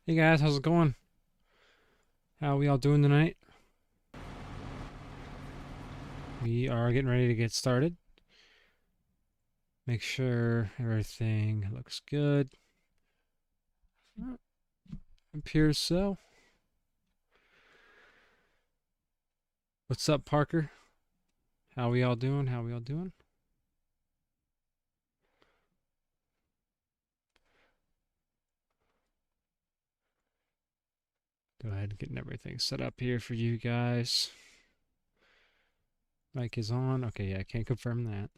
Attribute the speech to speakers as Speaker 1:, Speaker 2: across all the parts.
Speaker 1: Hey guys, how's it going? How are we all doing tonight? We are getting ready to get started. Make sure everything looks good. Appears so. What's up, Parker? How we all doing? How we all doing? Go ahead and getting everything set up here for you guys. Mic is on. Okay, yeah, I can't confirm that.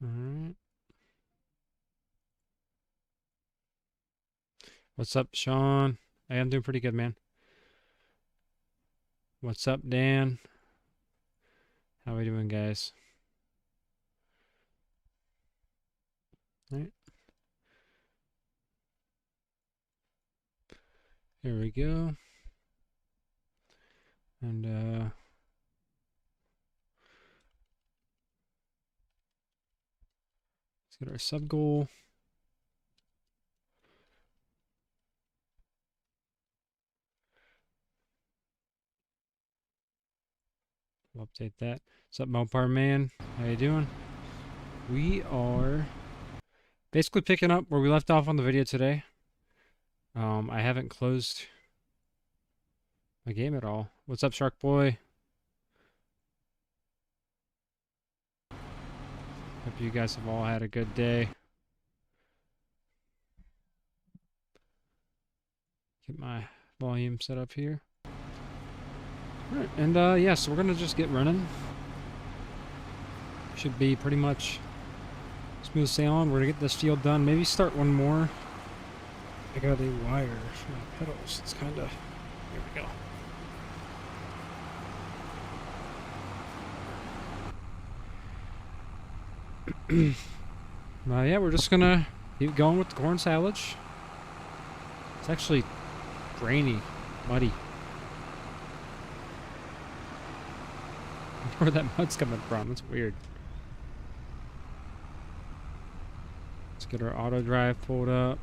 Speaker 1: Alright. What's up, Sean? Hey, I'm doing pretty good, man. What's up, Dan? How we doing, guys? Alright. Here we go. And let's get our sub goal. We'll update that. What's up, Mopar Man? How you doing? We are basically picking up where we left off on the video today. I haven't closed my game at all. What's up, Shark Boy? Hope you guys have all had a good day. Get my volume set up here. Alright, and yeah, so we're gonna just get running. Should be pretty much smooth sailing. We're gonna get this field done. Maybe start one more. I got a wire for my pedals. It's kinda... Here we go. Yeah, we're just gonna keep going with the corn silage. It's actually rainy, muddy. Where that mud's coming from, that's weird. Let's get our auto drive pulled up.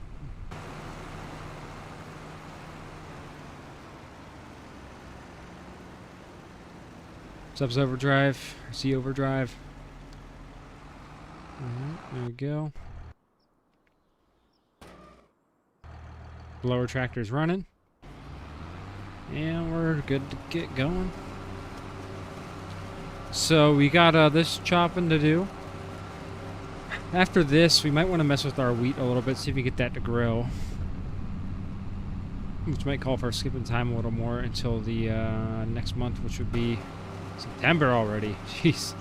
Speaker 1: Subs overdrive, C overdrive. Alright, there we go. Blower tractor's running. And we're good to get going. So we got this chopping to do. After this, we might want to mess with our wheat a little bit, see if we get that to grow. Which might call for skipping time a little more until the next month, which would be September already. Jeez.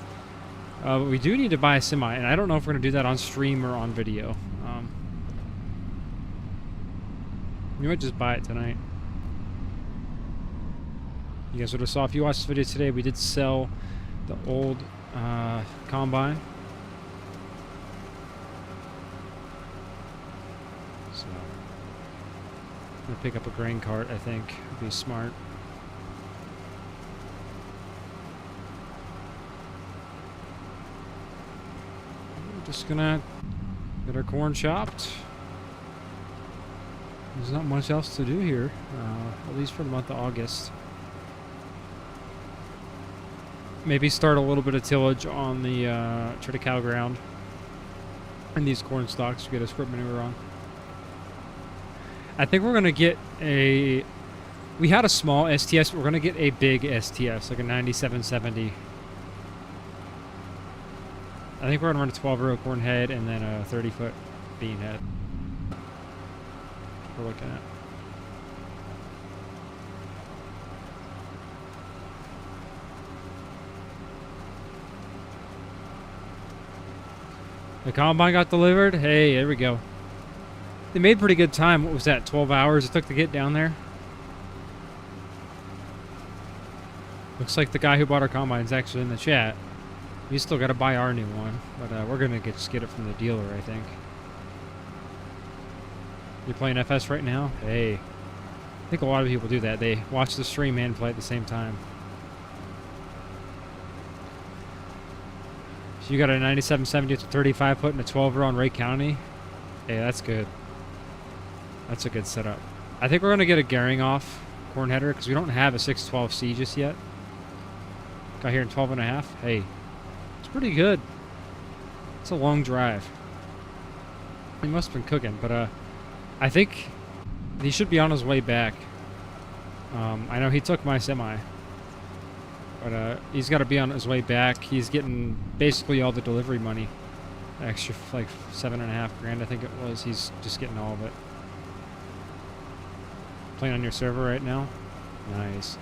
Speaker 1: But we do need to buy a semi, and I don't know if we're going to do that on stream or on video. We might just buy it tonight. You guys would have saw, if you watched this video today, we did sell the old combine. So, I'm going to pick up a grain cart, I think. Would be smart. We're just going to get our corn chopped. There's not much else to do here, at least for the month of August. Maybe start a little bit of tillage on the triticale ground and these corn stalks to get a script manure on. I think we're going to get a... We had a small STS, but we're going to get a big STS, like a 9770. I think we're going to run a 12-row corn head and then a 30-foot bean head. We're looking at. The combine got delivered. Hey, there we go. They made pretty good time. What was that, 12 hours it took to get down there? Looks like the guy who bought our combine is actually in the chat. We still got to buy our new one, but we're going to just get it from the dealer, I think. You're playing FS right now? Hey. I think a lot of people do that. They watch the stream and play at the same time. So you got a 9770 to 35 foot and a 12 row in Ray County. Hey, that's good. That's a good setup. I think we're gonna get a gearing off corn header because we don't have a 612C just yet. Got here in 12 and a half. Hey, it's pretty good. It's a long drive. He must have been cooking, but I think he should be on his way back. I know he took my semi, but he's got to be on his way back. He's getting basically all the delivery money, extra like $7.5 grand, I think it was. He's just getting all of it. Playing on your server right now? Nice.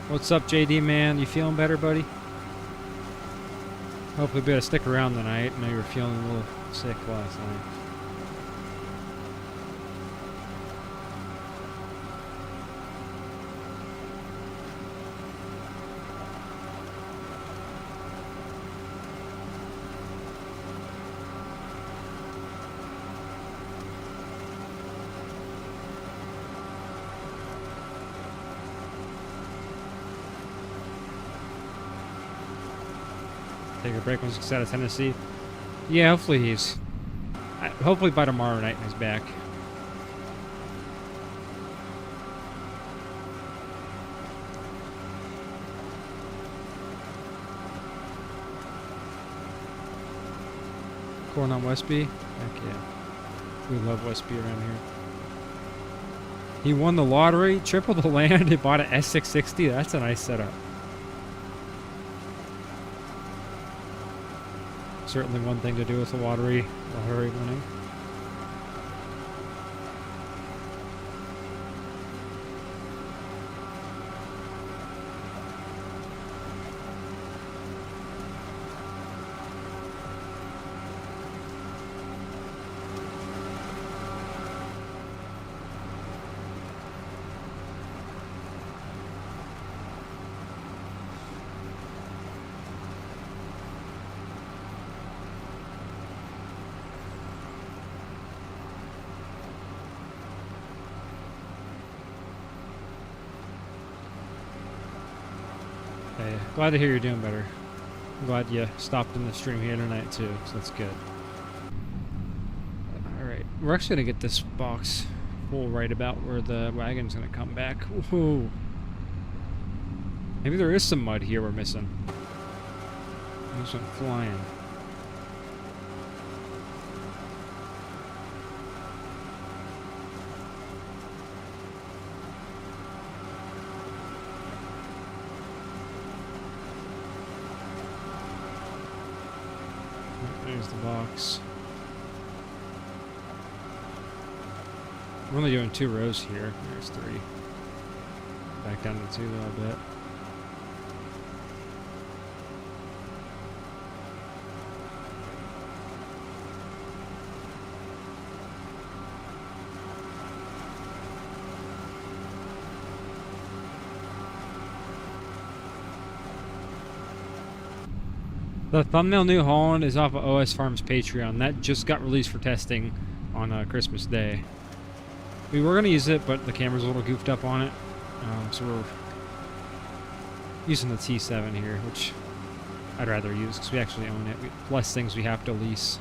Speaker 1: What's up, JD, man? You feeling better, buddy? Hopefully be able to stick around tonight. I know you were feeling a little sick last night. Take a break once he's out of Tennessee. Yeah, hopefully hopefully by tomorrow night he's back. Corn on Westby? Heck yeah. We love Westby around here. He won the lottery, tripled the land, and bought an S660. That's a nice setup. Certainly one thing to do with the lottery winning. Hey, glad to hear you're doing better. I'm glad you stopped in the stream here tonight too, so that's good. Alright, we're actually going to get this box full right about where the wagon's going to come back. Whoa. Maybe there is some mud here we're missing. This went flying. There's the box. We're only doing 2 rows here. There's 3. Back down to 2 a little bit. The thumbnail New Holland is off of OS Farms Patreon. That just got released for testing on Christmas Day. We were going to use it, but the camera's a little goofed up on it. So we're using the T7 here, which I'd rather use because we actually own it. Less things we have to lease.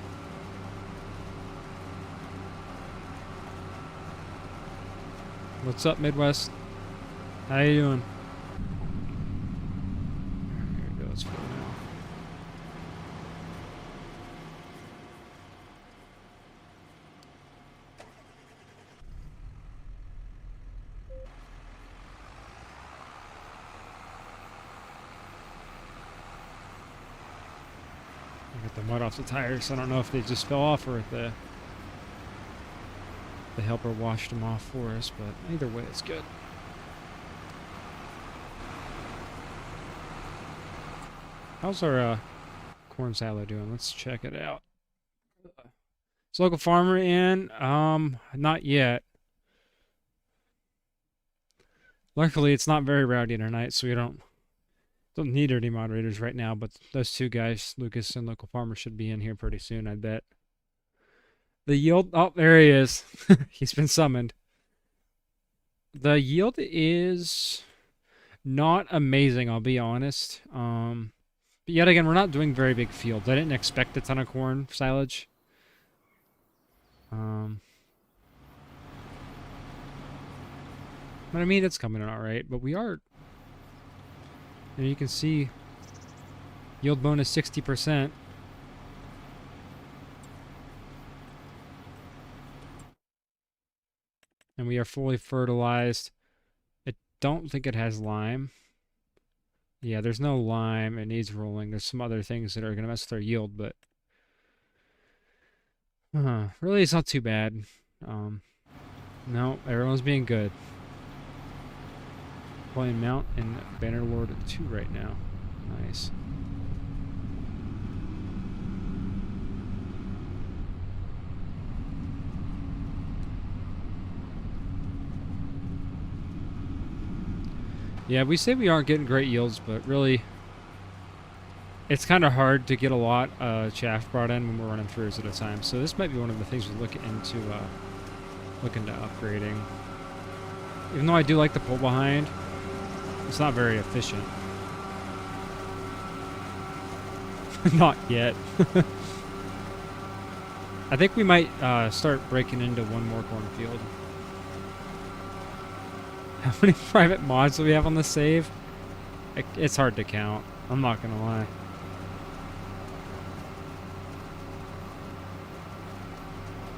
Speaker 1: What's up, Midwest? How you doing? Here we go. Let's go now. Get the mud off the tires. I don't know if they just fell off or if the helper washed them off for us, but either way, it's good. How's our corn salad doing? Let's check it out. Is local farmer in? Not yet. Luckily, it's not very rowdy tonight, so we don't need any moderators right now. But those two guys, Lucas and local farmer, should be in here pretty soon, I bet. The yield. Oh, there he is. He's been summoned. The yield is not amazing, I'll be honest. But yet again, we're not doing very big fields. I didn't expect a ton of corn silage. But I mean, it's coming in all right. But we are, and you can see, yield bonus 60%. And we are fully fertilized. I don't think it has lime. Yeah, there's no lime. It needs rolling. There's some other things that are going to mess with our yield, but really it's not too bad. No, everyone's being good. Playing Mount and Bannerlord 2 right now. Nice. Yeah, we say we aren't getting great yields, but really, it's kind of hard to get a lot of chaff brought in when we're running throughs at a time. So this might be one of the things we look into upgrading. Even though I do like the pull behind, it's not very efficient. Not yet. I think we might start breaking into one more cornfield. How many private mods do we have on the save? It's hard to count. I'm not gonna lie.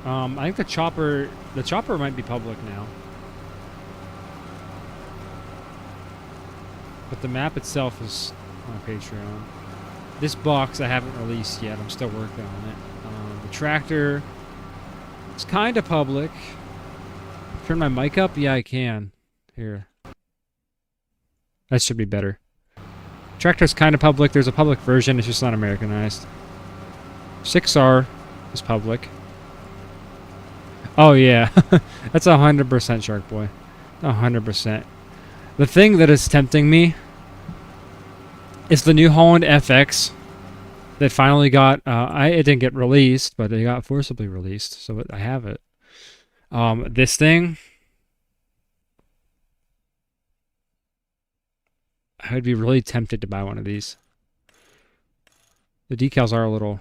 Speaker 1: I think the chopper might be public now. But the map itself is on Patreon. This box I haven't released yet. I'm still working on it. The tractor, it's kind of public. Turn my mic up? Yeah, I can. Here. That should be better. Tractor's kind of public. There's a public version. It's just not Americanized. 6R is public. Oh, yeah. That's 100% Shark Boy. 100%. The thing that is tempting me is the New Holland FX that finally got... it didn't get released, but it got forcibly released, so I have it. This thing... I would be really tempted to buy one of these. The decals are a little...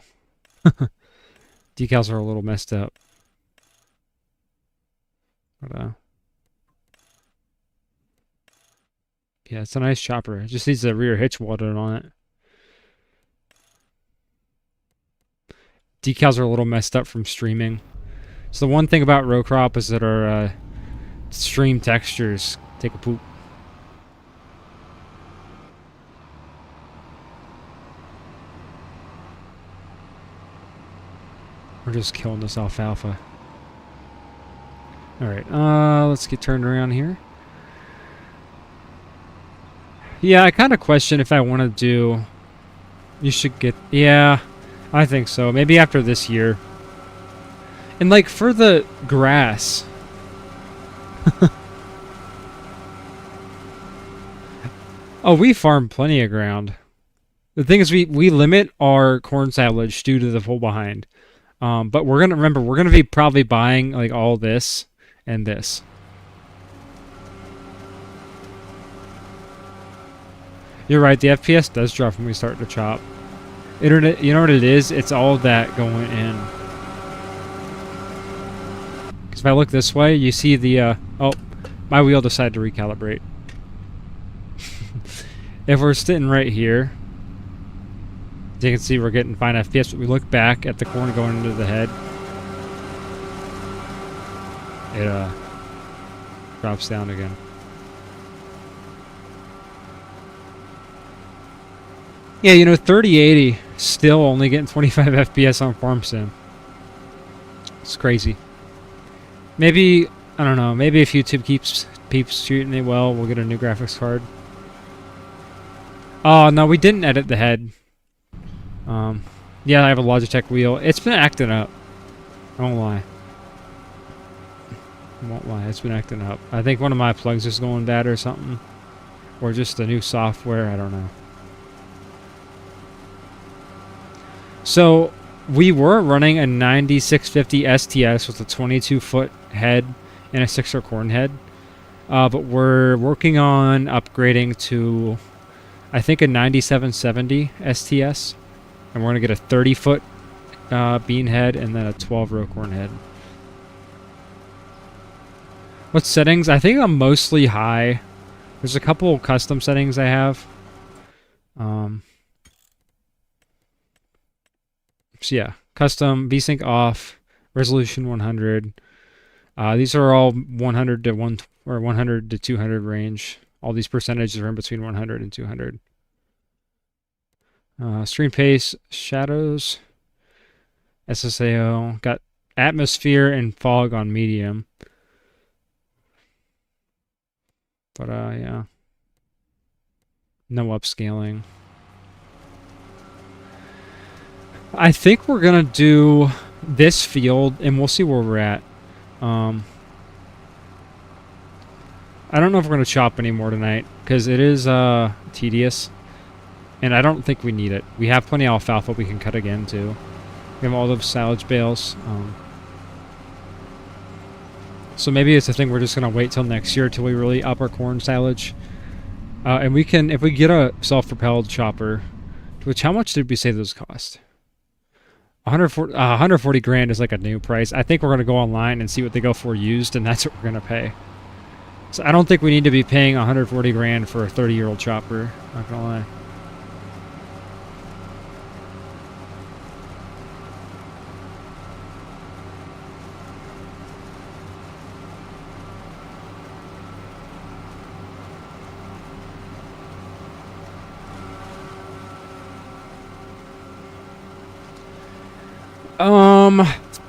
Speaker 1: decals are a little messed up. But, yeah, it's a nice chopper. It just needs the rear hitch welded on it. Decals are a little messed up from streaming. So the one thing about Rowcrop is that our stream textures take a poop. We're just killing this alfalfa. Alright, let's get turned around here. Yeah, I kind of question if I want to do... You should get... Yeah, I think so. Maybe after this year. And, like, for the grass... Oh, we farm plenty of ground. The thing is, we limit our corn silage due to the pull behind. But we're gonna be probably buying like all this and this. You're right, the FPS does drop when we start to chop. Internet, you know what it is? It's all that going in. Because if I look this way, you see the, oh, my wheel decided to recalibrate. If we're sitting right here, as you can see, we're getting fine FPS, but we look back at the corn going into the head. It drops down again. Yeah, you know, 3080 still only getting 25 FPS on Farm Sim. It's crazy. Maybe, I don't know, maybe if YouTube keeps shooting it well, we'll get a new graphics card. Oh, no, we didn't edit the head. Yeah, I have a Logitech wheel. It's been acting up. I won't lie. I won't lie, it's been acting up. I think one of my plugs is going bad or something. Or just the new software, I don't know. So, we were running a 9650 STS with a 22-foot head and a Stitzer corn head. But we're working on upgrading to, I think, a 9770 STS. And we're going to get a 30-foot bean head and then a 12-row corn head. What settings? I think I'm mostly high. There's a couple custom settings I have. So yeah, custom, VSync off, resolution 100. These are all 100 to 100 to 200 range. All these percentages are in between 100 and 200. Stream pace, shadows, SSAO. Got atmosphere and fog on medium. But yeah, no upscaling. I think we're gonna do this field, and we'll see where we're at. I don't know if we're gonna chop anymore tonight because it is tedious, and I don't think we need it. We have plenty of alfalfa we can cut again too. We have all those silage bales. So maybe it's a thing we're just gonna wait till next year till we really up our corn silage, and we can, if we get a self-propelled chopper, which how much did we say those cost? 140 grand is like a new price. I think we're going to go online and see what they go for used, and that's what we're going to pay. So I don't think we need to be paying 140 grand for a 30-year-old chopper. Not going to lie.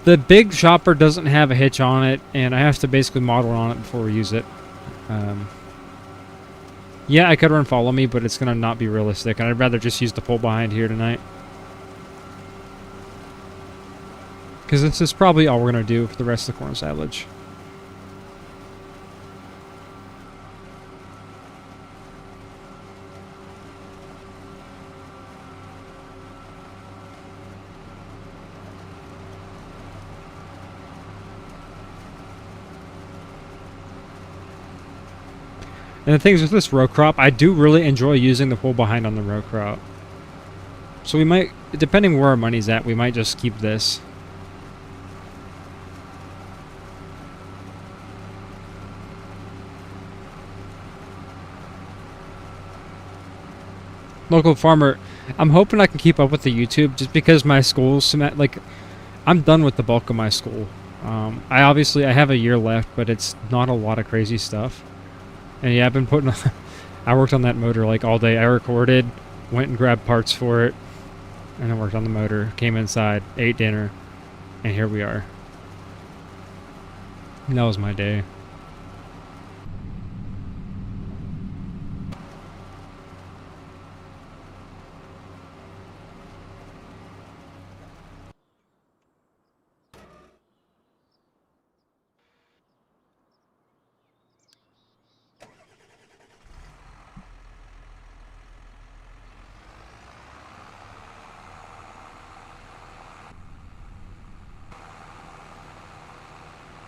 Speaker 1: The big chopper doesn't have a hitch on it, and I have to basically model on it before we use it. Yeah, I could run follow me, but it's gonna not be realistic, and I'd rather just use the pull behind here tonight. Because this is probably all we're gonna do for the rest of the corn silage. And the things with this Rowcrop, I do really enjoy using the pull behind on the Rowcrop. So we might, depending where our money's at, we might just keep this. Local farmer, I'm hoping I can keep up with the YouTube just because my school's, like, I'm done with the bulk of my school. I have a year left, but it's not a lot of crazy stuff. And yeah, I've been putting I worked on that motor like all day. I recorded, went and grabbed parts for it, and I worked on the motor, came inside, ate dinner, and here we are. And that was my day.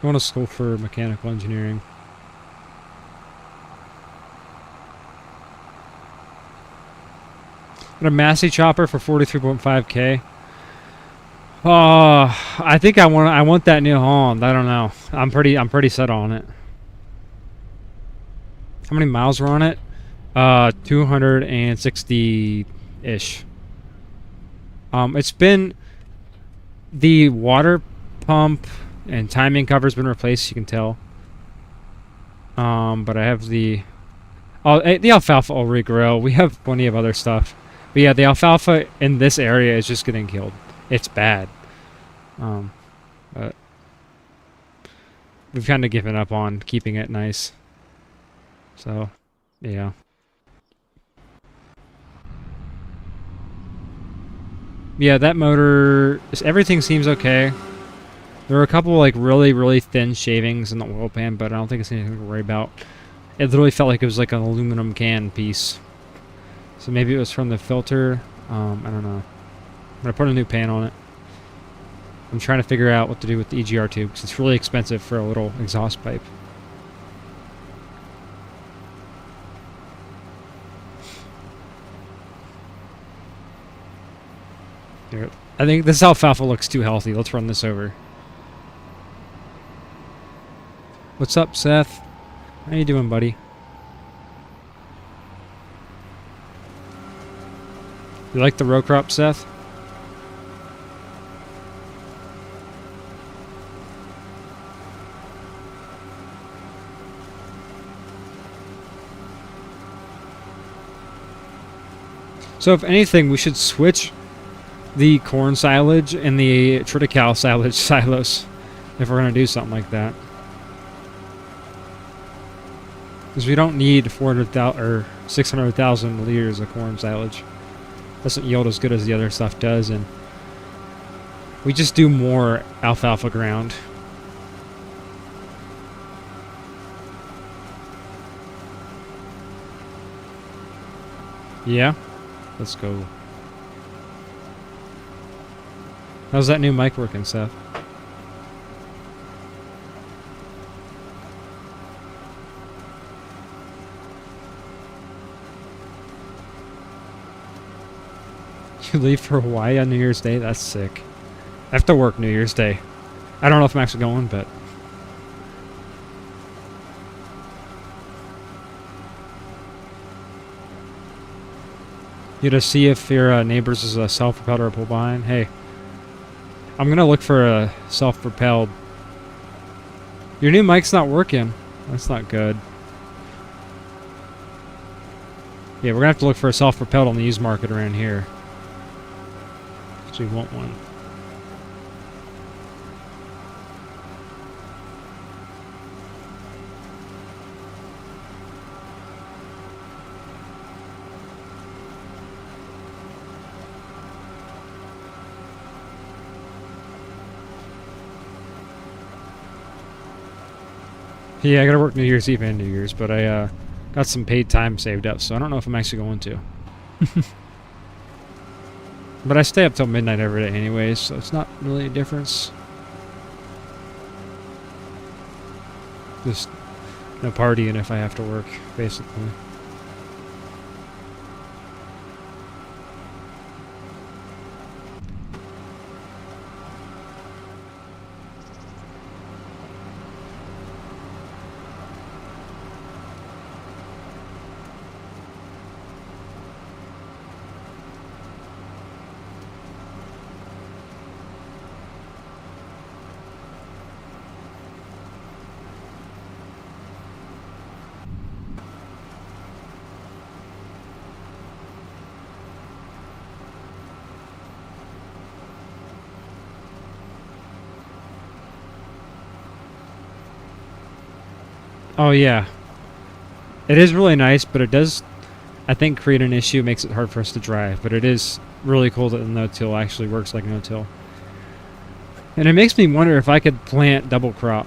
Speaker 1: I want to school for mechanical engineering. Got a Massey chopper for 43.5K. I think I want that New Holland. I don't know. I'm pretty set on it. How many miles were on it? 260-ish. It's been the water pump and timing cover's been replaced, you can tell. But I have the alfalfa will regrow. We have plenty of other stuff. But yeah, the alfalfa in this area is just getting killed. It's bad. But we've kind of given up on keeping it nice. So, yeah. Yeah, that motor, everything seems okay. There are a couple like really thin shavings in the oil pan, but I don't think it's anything to worry about. It literally felt like it was like an aluminum can piece. So maybe it was from the filter. I don't know. I'm gonna put a new pan on it. I'm trying to figure out what to do with the EGR tube because it's really expensive for a little exhaust pipe. Here, I think this alfalfa looks too healthy. Let's run this over. What's up, Seth? How you doing, buddy? You like the Rowcrop, Seth? So if anything, we should switch the corn silage and the triticale silage silos if we're going to do something like that. Because we don't need 400,000 or 600,000 liters of corn silage. Doesn't yield as good as the other stuff does, and we just do more alfalfa ground. Yeah, let's go. How's that new mic working, Seth? You leave for Hawaii on New Year's Day? That's sick. I have to work New Year's Day. I don't know if I'm actually going, but... You to see if your neighbors is a self-propelled or a pull behind. Hey, I'm gonna look for a self-propelled. Your new mic's not working. That's not good. Yeah, we're gonna have to look for a self-propelled on the used market around here. So we want one. Yeah, I gotta work New Year's Eve and New Year's, but I got some paid time saved up, so I don't know if I'm actually going to. But I stay up till midnight every day anyways, so it's not really a difference. Just no partying if I have to work, basically. Oh yeah. It is really nice, but it does, I think, create an issue. It makes it hard for us to drive, but it is really cool that the no-till actually works like no-till. And it makes me wonder if I could plant double crop.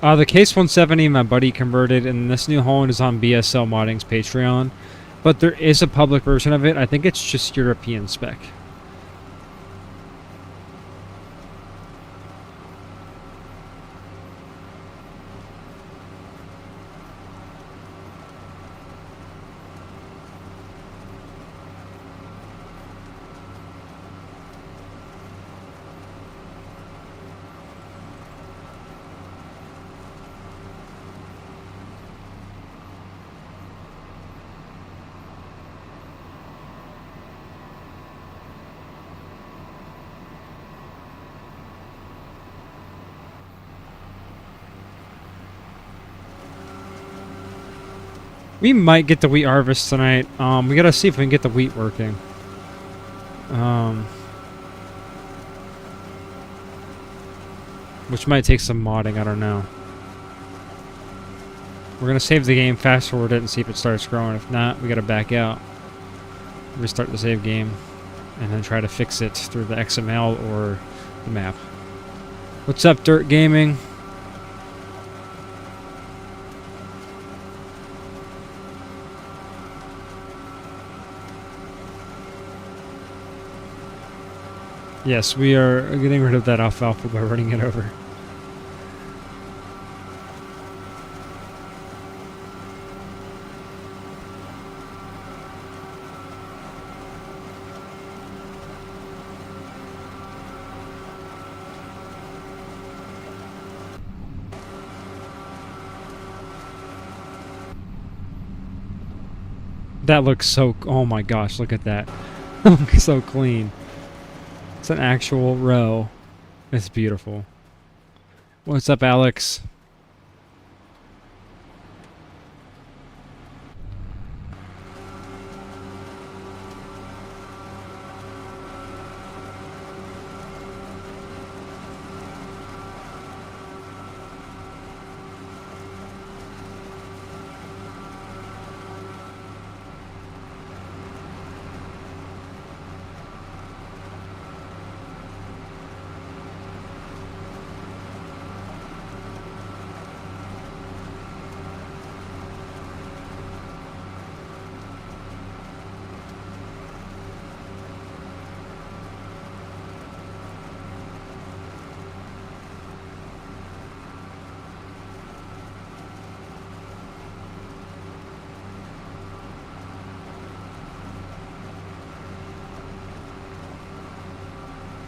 Speaker 1: The Case 170 my buddy converted, and this New Holland is on BSL Modding's Patreon. But there is a public version of it. I think it's just European spec. We might get the wheat harvest tonight. We gotta see if we can get the wheat working. Which might take some modding, I don't know. We're gonna save the game, fast forward it, and see if it starts growing. If not, we gotta back out, restart the save game, and then try to fix it through the XML or the map. What's up, Dirt Gaming? Yes, we are getting rid of that alfalfa by running it over. That looks so... Oh my gosh, look at that. Looks so clean. It's an actual row. It's beautiful. What's up, Alex?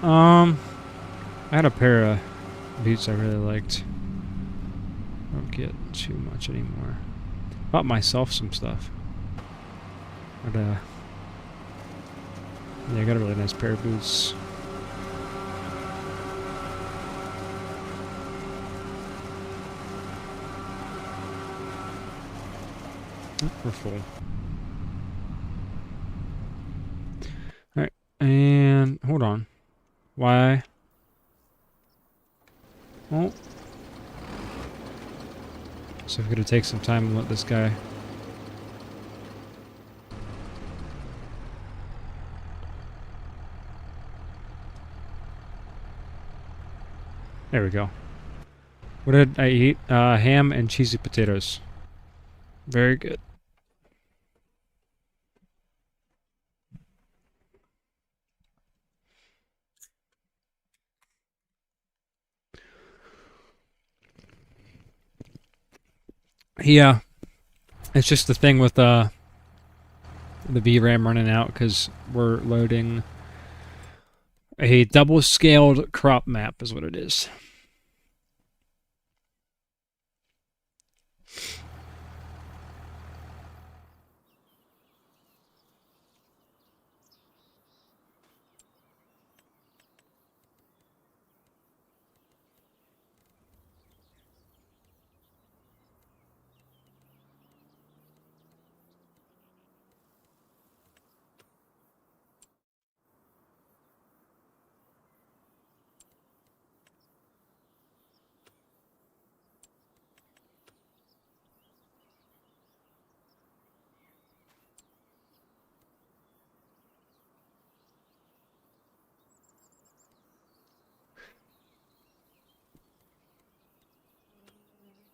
Speaker 1: I had a pair of boots I really liked. I don't get too much anymore. Bought myself some stuff. But, yeah, I got a really nice pair of boots. We're full. Alright, and hold on. Why? Oh. So we're gonna take some time and let this guy. There we go. What did I eat? Ham and cheesy potatoes. Very good. Yeah, it's just the thing with the VRAM running out because we're loading a double-scaled crop map is what it is.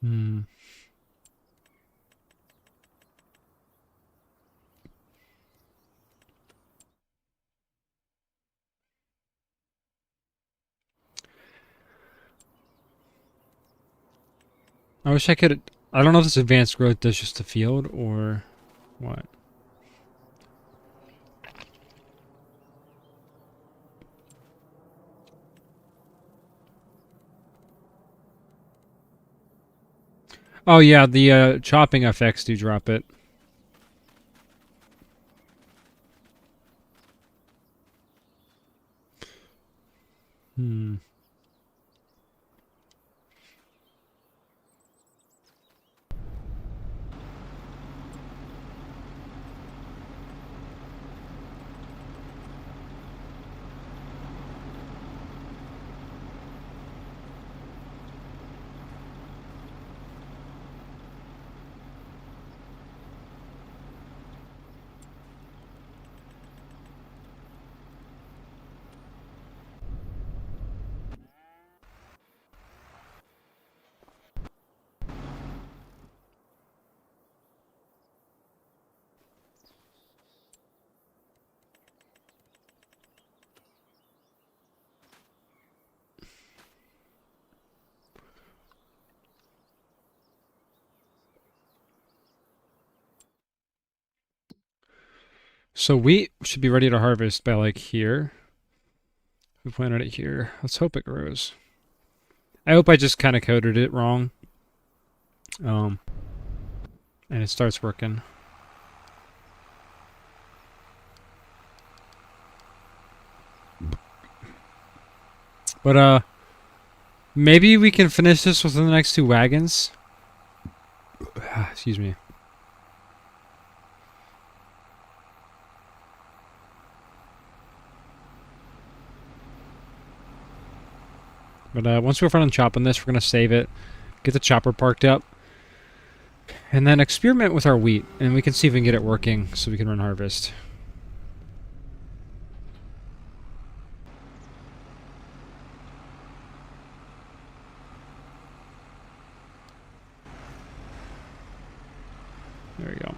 Speaker 1: Hmm. I wish I could. I don't know if this advanced growth does just the field or what. Oh yeah, the chopping effects do drop it. Hmm. So wheat should be ready to harvest by like here. We planted it here. Let's hope it grows. I hope I just kind of coded it wrong. And it starts working. But maybe we can finish this within the next 2 wagons. Excuse me. But once we're done chopping this, we're going to save it, get the chopper parked up, and then experiment with our wheat, and we can see if we can get it working so we can run harvest. There we go.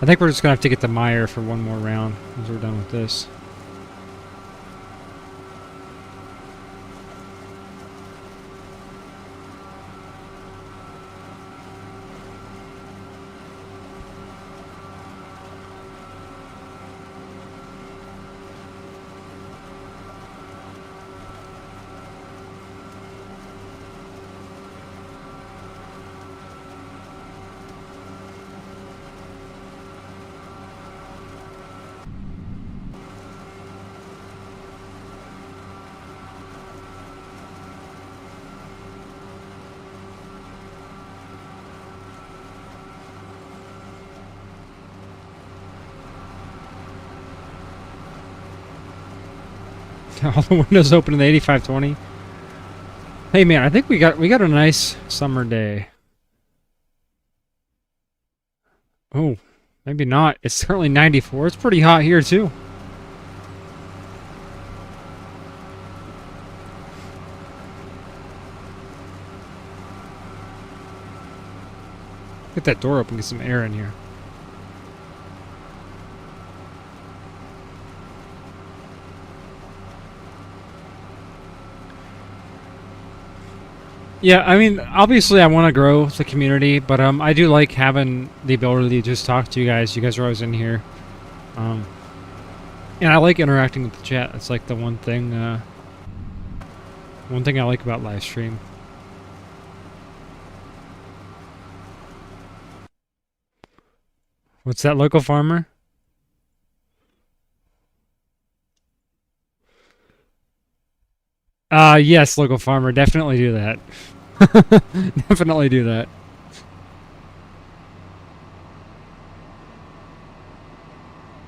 Speaker 1: I think we're just going to have to get the mire for one more round once we're done with this. All the windows open in the 8520. Hey man, I think we got a nice summer day. Oh, maybe not. It's currently 94. It's pretty hot here too. Get that door open, get some air in here. Yeah, I mean, obviously I want to grow the community, but I do like having the ability to just talk to you guys. You guys are always in here. And I like interacting with the chat. It's like the one thing I like about live stream. What's that, local farmer? Yes, local farmer. Definitely do that. Definitely do that.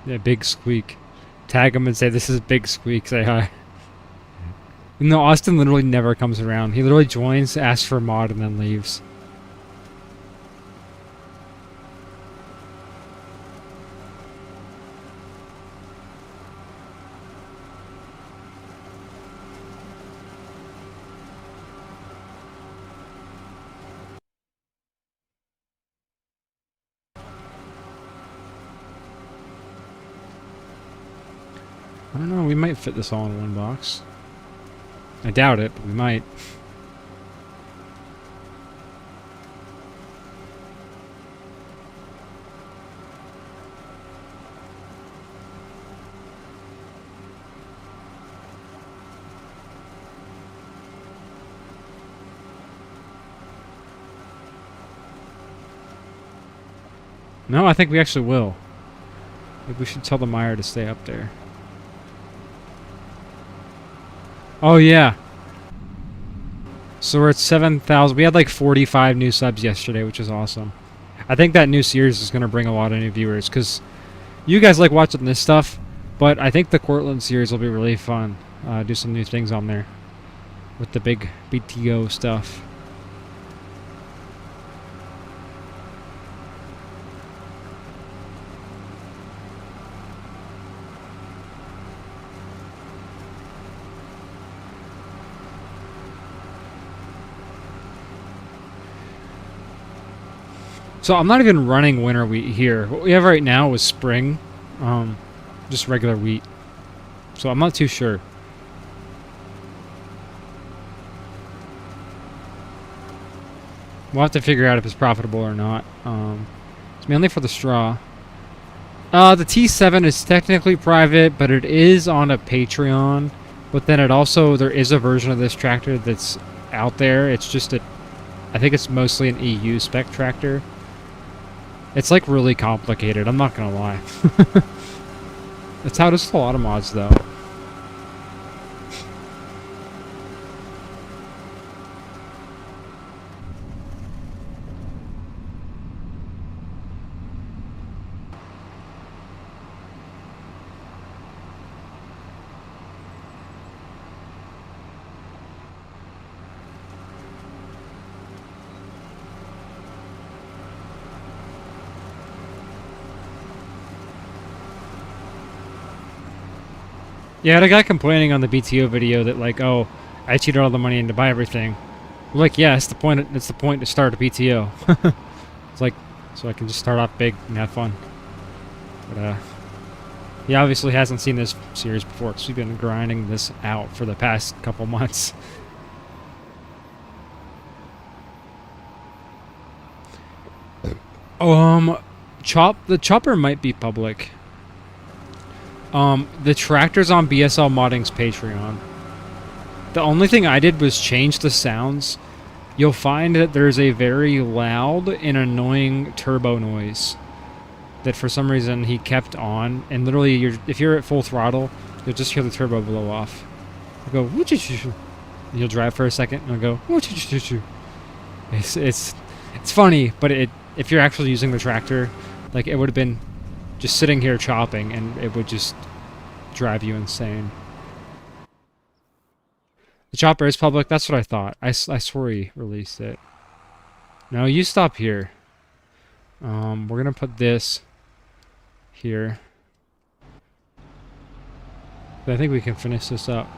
Speaker 1: Yeah, Big Squeak. Tag him and say, this is Big Squeak. Say hi. No, Austin literally never comes around. He literally joins, asks for a mod, and then leaves. I don't know, we might fit this all in one box. I doubt it, but we might. No, I think we actually will. Maybe we should tell the mire to stay up there. Oh, yeah. So we're at 7,000. We had like 45 new subs yesterday, which is awesome. I think that new series is going to bring a lot of new viewers, because you guys like watching this stuff, but I think the Cortland series will be really fun. Do some new things on there with the big BTO stuff. So I'm not even running winter wheat here. What we have right now is spring, just regular wheat. so I'm not too sure. We'll have to figure out if it's profitable or not. It's mainly for the straw. The T7 is technically private, but it is on a Patreon. But then there is a version of this tractor that's out there. It's just I think it's mostly an EU spec tractor. It's like really complicated, I'm not gonna lie. That's how it is with a lot of mods though. Yeah, the guy complaining on the BTO video that like, oh, I cheated all the money in to buy everything. I'm like, yeah, it's the point. It's the point to start a BTO. It's like, so I can just start off big and have fun. But he obviously hasn't seen this series before because we've been grinding this out for the past couple months. The chopper might be public. The tractor's on BSL Modding's Patreon. The only thing I did was change the sounds. You'll find that there's a very loud and annoying turbo noise that for some reason he kept on, and literally if you're at full throttle, you'll just hear the turbo blow off. You'll go, woo-choo-choo-choo. You'll drive for a second and it'll go, woo-choo-choo-choo. It's funny, but if you're actually using the tractor, like it would have been just sitting here chopping, and it would just drive you insane. The chopper is public. That's what I thought. I swore he released it. No, you stop here. We're gonna put this here. But I think we can finish this up.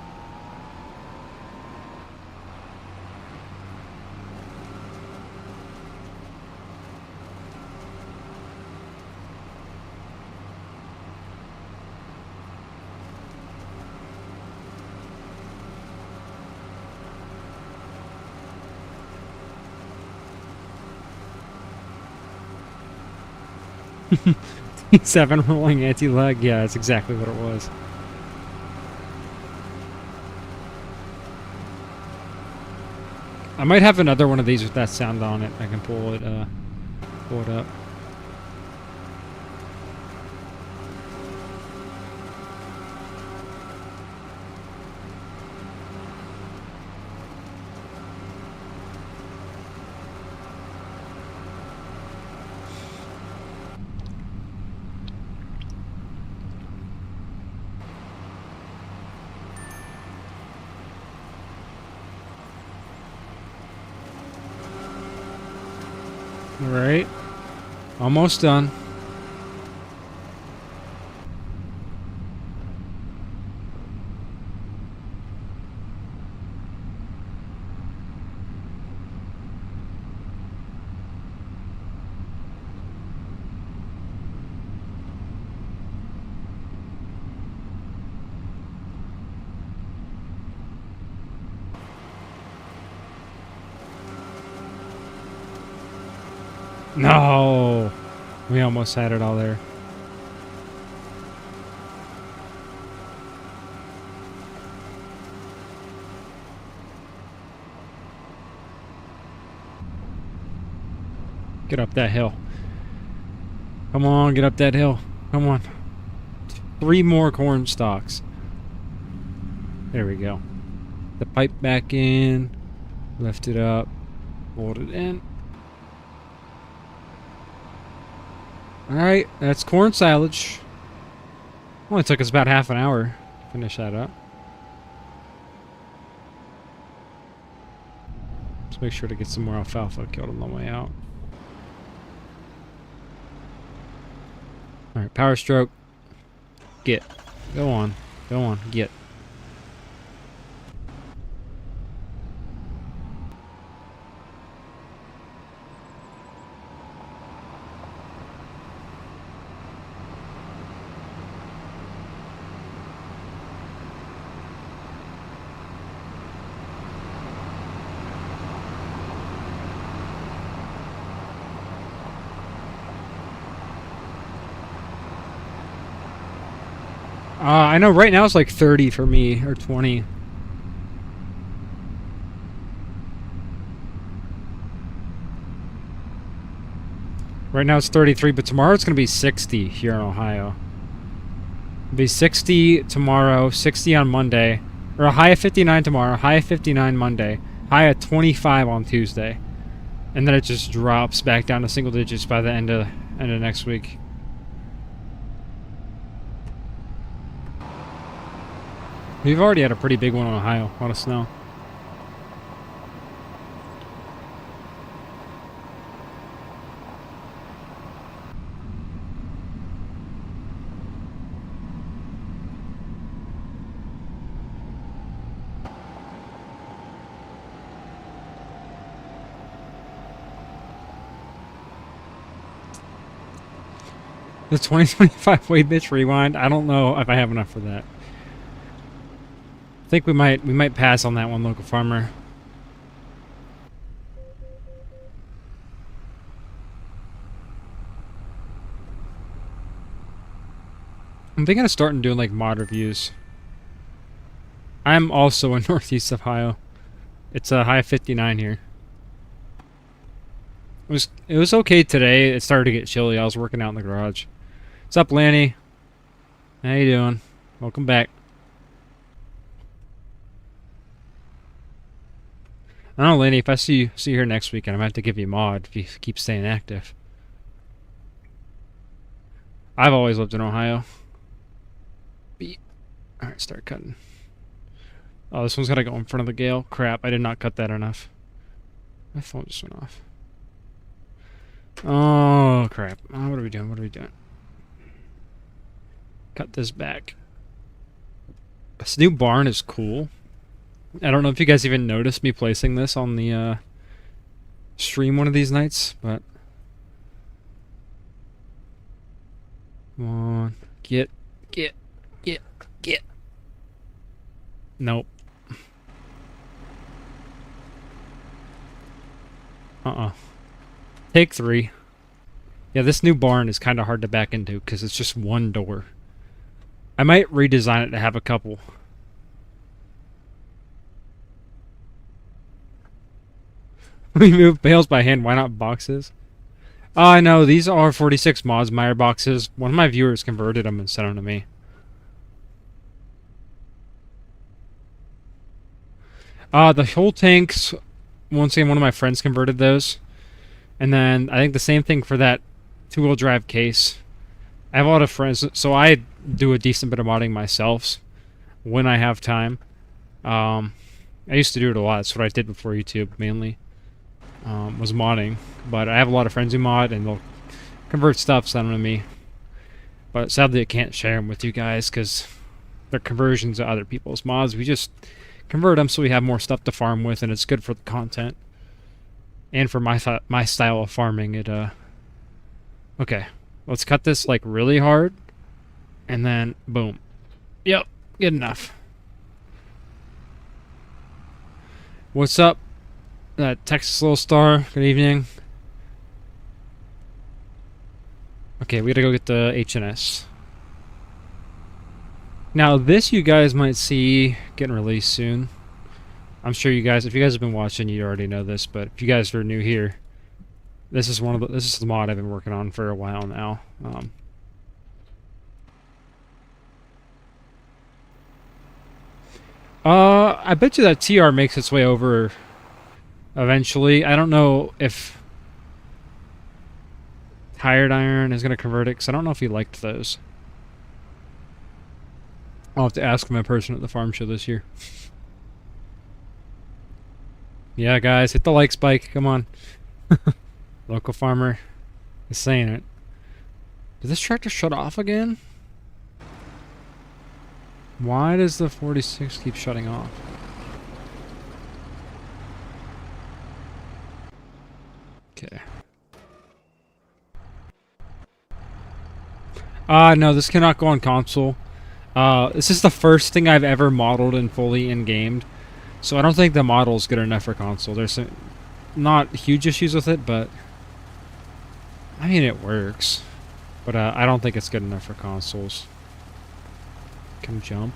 Speaker 1: T7 rolling anti-lag. Yeah, that's exactly what it was. I might have another one of these with that sound on it. I can pull it up. Alright. Almost done. No! We almost had it all there. Get up that hill. Come on, get up that hill. Come on. 3 more corn stalks. There we go. The pipe back in. Lift it up. Hold it in. Alright, that's corn silage. Only took us about half an hour to finish that up. Let's make sure to get some more alfalfa killed on the way out. Alright, power stroke. Get. Go on. Go on. Get. I know right now it's like 30 for me, or 20. Right now it's 33, but tomorrow it's going to be 60 here in Ohio. It'll be 60 tomorrow, 60 on Monday, or a high of 59 tomorrow, high of 59 Monday, high of 25 on Tuesday. And then it just drops back down to single digits by the end of next week. We've already had a pretty big one in Ohio, a lot of snow. The 2025 Wave Bitch Rewind, I don't know if I have enough for that. I think we might pass on that one, local farmer. I'm thinking of starting doing like mod reviews. I'm also in Northeast Ohio. It's a high of 59 here. It was okay today. It started to get chilly. I was working out in the garage. What's up, Lanny? How you doing? Welcome back. I don't know, Lanny, if I see you here next weekend, I'm gonna have to give you a mod if you keep staying active. I've always lived in Ohio. Alright, start cutting. Oh, this one's gotta go in front of the gale. Crap, I did not cut that enough. My phone just went off. Oh, crap. Oh, what are we doing? What are we doing? Cut this back. This new barn is cool. I don't know if you guys even noticed me placing this on the stream one of these nights, but come on, get. Nope. Take 3. Yeah, this new barn is kind of hard to back into because it's just one door. I might redesign it to have a couple. We move bales by hand, why not boxes? I know, these are 46 Mods Meyer boxes. One of my viewers converted them and sent them to me. The whole tanks, once again, one of my friends converted those. And then I think the same thing for that 2-wheel drive case. I have a lot of friends, so I do a decent bit of modding myself when I have time. I used to do it a lot. That's what I did before YouTube, mainly. Was modding. But I have a lot of friends who mod, and they'll convert stuff, send them to me. But sadly, I can't share them with you guys, because they're conversions of other people's mods. We just convert them so we have more stuff to farm with, and it's good for the content. And for my style of farming, it, okay. Let's cut this, like, really hard. And then, boom. Yep, good enough. What's up? Texas Little Star, good evening. Okay, we gotta go get the HNS. Now, this you guys might see getting released soon. I'm sure you guys, if you guys have been watching, you already know this, but if you guys are new here, this is the mod I've been working on for a while now. I bet you that TR makes its way over eventually. I don't know if Tired Iron is going to convert it, because I don't know if he liked those. I'll have to ask my person at the farm show this year. Yeah, guys, hit the like spike. Come on. Local farmer is saying it. Did this tractor shut off again? Why does the 46 keep shutting off? Okay. No, this cannot go on console. This is the first thing I've ever modeled and fully in-gamed. So I don't think the model is good enough for console. There's some not huge issues with it, but I mean, it works. But I don't think it's good enough for consoles. Can jump.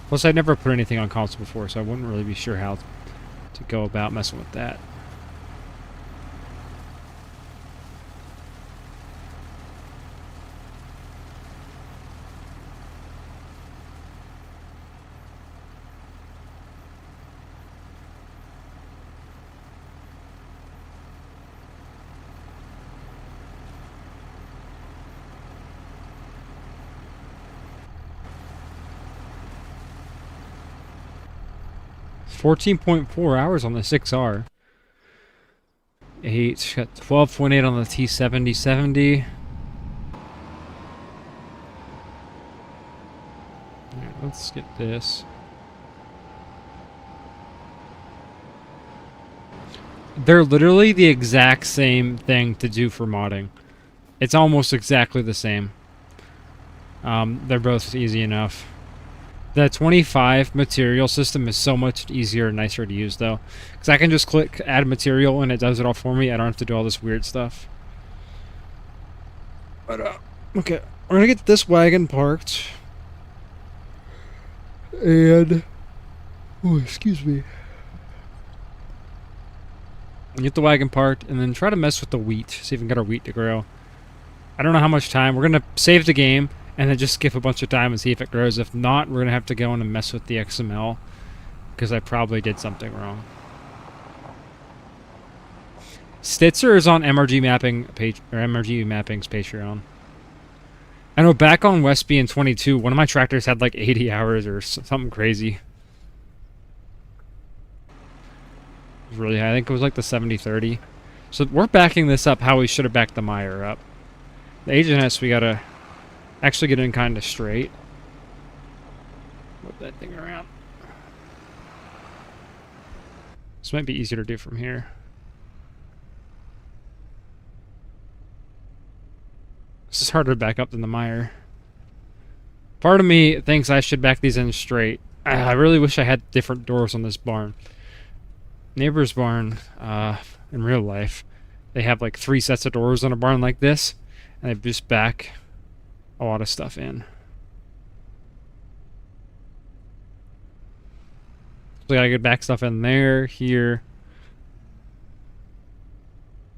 Speaker 1: Plus, I've never put anything on console before, so I wouldn't really be sure how to go about messing with that. It's 14.4 hours on the 6R. 8, got 12.8 on the T7070. Alright, let's get this. They're literally the exact same thing to do for modding. It's almost exactly the same. They're both easy enough. The 25 material system is so much easier and nicer to use, though. Because I can just click add material and it does it all for me. I don't have to do all this weird stuff. But, okay. We're going to get this wagon parked. And... oh, excuse me. Get the wagon parked and then try to mess with the wheat. See if we can get our wheat to grow. I don't know how much time. We're going to save the game and then just skip a bunch of time and see if it grows. If not, we're going to have to go in and mess with the XML because I probably did something wrong. Stitzer is on MRG mapping page or MRG Mapping's Patreon. I know back on Westby in 22, one of my tractors had like 80 hours or something crazy. It was really high. I think it was like the 7030. So we're backing this up how we should have backed the Meyer up. The Agent we gotta actually get in kind of straight. Whip that thing around. This might be easier to do from here. This is harder to back up than the Meyer. Part of me thinks I should back these in straight. I really wish I had different doors on this barn. Neighbor's barn, in real life, they have like 3 sets of doors on a barn like this, and they just back a lot of stuff in. So I gotta get back stuff in there, here.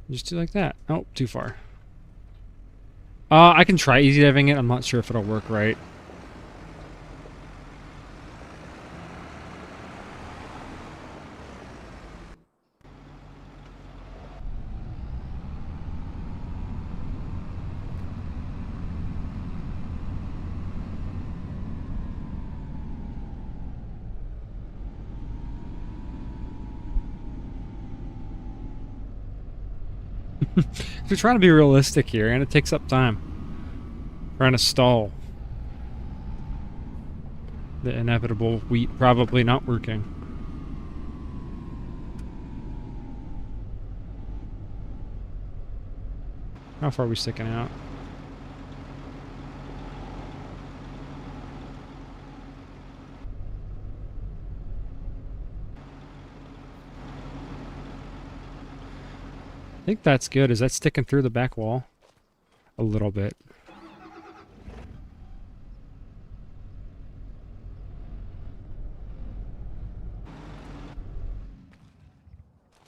Speaker 1: Just do like that. Oh, too far. I can try easy diving it. I'm not sure if it'll work right. We're trying to be realistic here, and it takes up time. Trying to stall the inevitable wheat probably not working. How far are we sticking out? I think that's good. Is that sticking through the back wall? A little bit.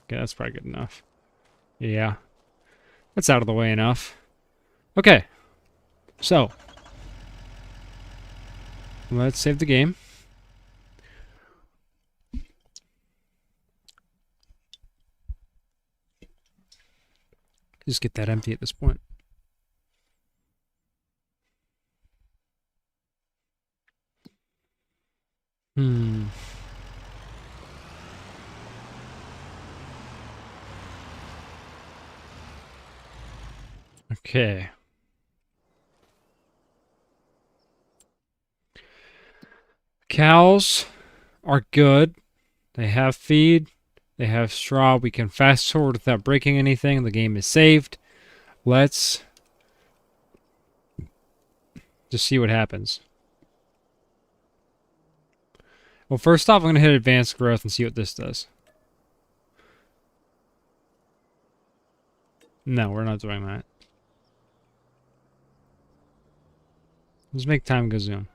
Speaker 1: Okay, that's probably good enough. Yeah. That's out of the way enough. Okay. So. Let's save the game. Just get that empty at this point. Okay. Cows are good. They have feed. They have straw. We can fast forward without breaking anything. The game is saved. Let's just see what happens. Well, first off, I'm going to hit advanced growth and see what this does. No, we're not doing that. Let's make time go zoom.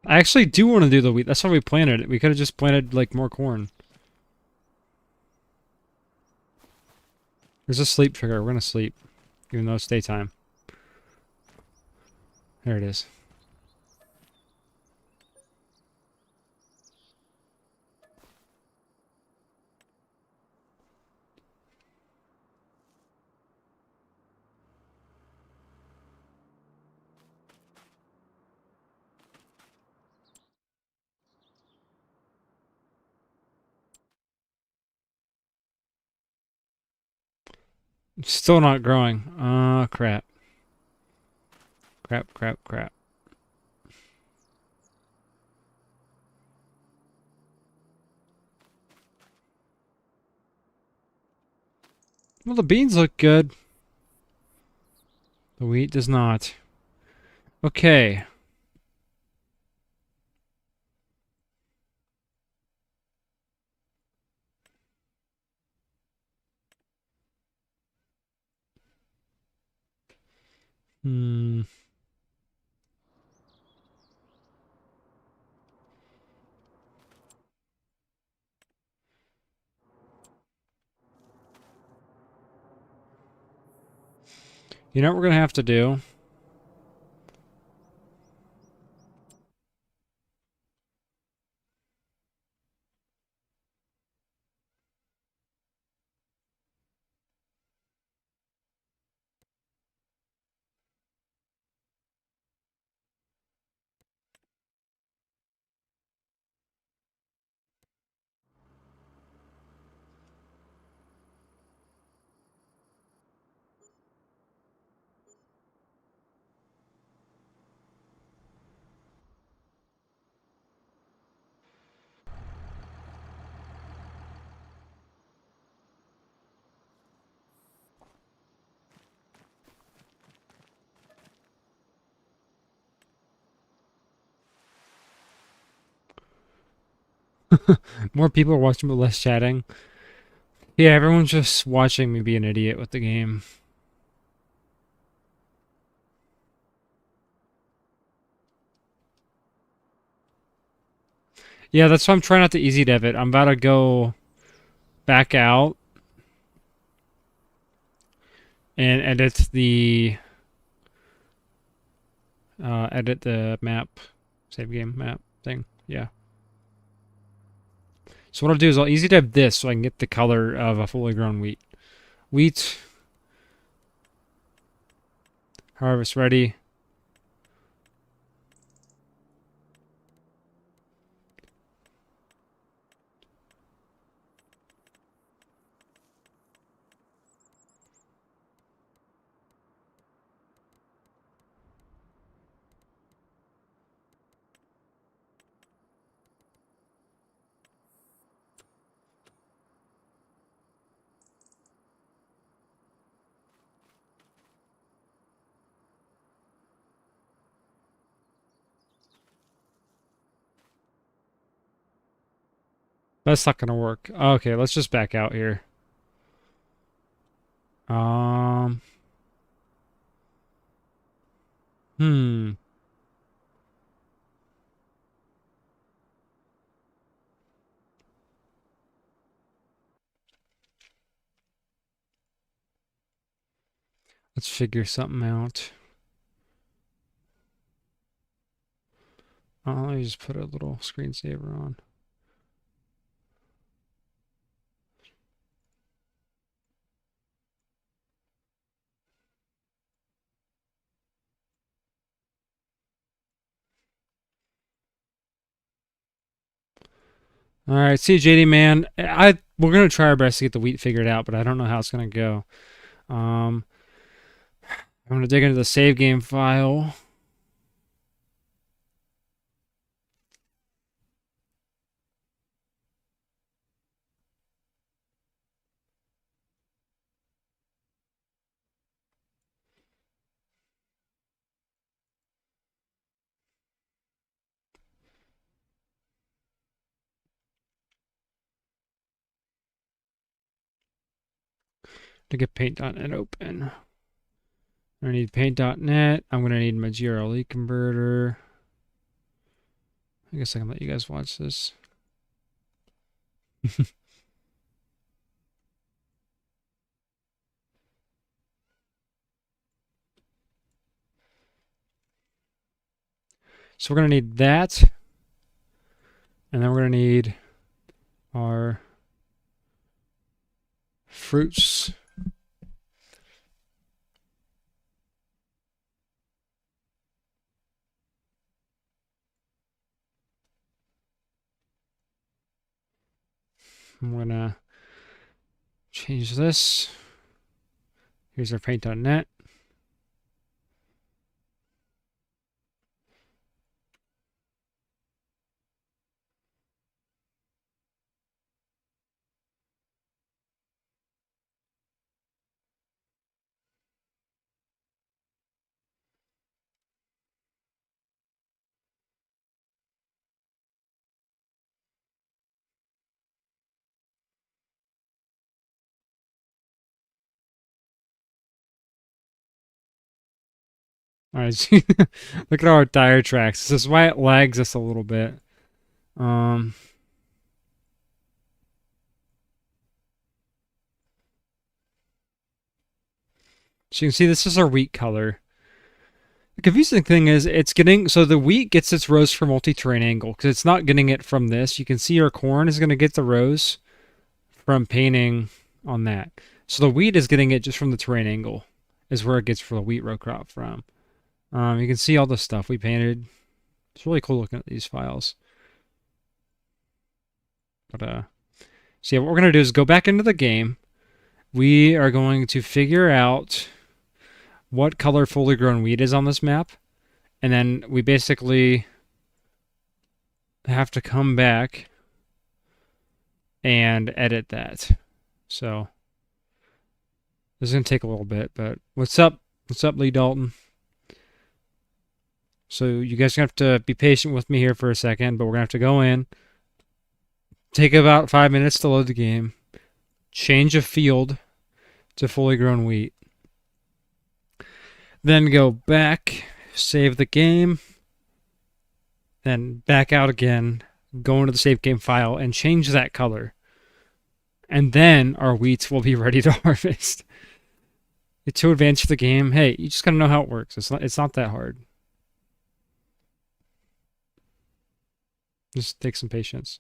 Speaker 1: I actually do want to do the wheat. That's why we planted it. We could have just planted, like, more corn. There's a sleep trigger. We're gonna sleep. Even though it's daytime. There it is. Still not growing. Crap. Crap, crap, crap. Well, the beans look good. The wheat does not. Okay. Hmm. You know what we're gonna have to do? More people are watching but less chatting. Yeah, everyone's just watching me be an idiot with the game. Yeah, that's why I'm trying not to easy dev it. I'm about to go back out and edit the map, save game map thing. Yeah. So what I'll do is I'll easy dev this so I can get the color of a fully grown wheat. Wheat, harvest ready. That's not gonna work. Okay, let's just back out here. Um, hmm. Let's figure something out. Let me just put a little screensaver on. All right, see you, JD man. We're gonna try our best to get the wheat figured out, but I don't know how it's gonna go. Um, I'm gonna dig into the save game file. To get paint.net open. I need paint.net. I'm gonna need my GRLE converter. I guess I can let you guys watch this. So we're going to need that. And then we're going to need our fruits. I'm going to change this. Here's our paint.net. All right, look at our tire tracks. This is why it lags us a little bit. So you can see this is our wheat color. The confusing thing is it's getting, so the wheat gets its rose from multi-terrain angle because it's not getting it from this. You can see our corn is going to get the rose from painting on that. So the wheat is getting it just from the terrain angle is where it gets for the wheat row crop from. You can see all the stuff we painted. It's really cool looking at these files. But so yeah, what we're going to do is go back into the game. We are going to figure out what color fully grown wheat is on this map. And then we basically have to come back and edit that. So this is going to take a little bit, but what's up? What's up, Lee Dalton? So you guys have to be patient with me here for a second, but we're going to have to go in, take about 5 minutes to load the game, change a field to fully grown wheat, then go back, save the game, then back out again, go into the save game file and change that color. And then our wheats will be ready to harvest. It's too advanced for the game. Hey, you just gotta know how it works. It's not that hard. Just take some patience.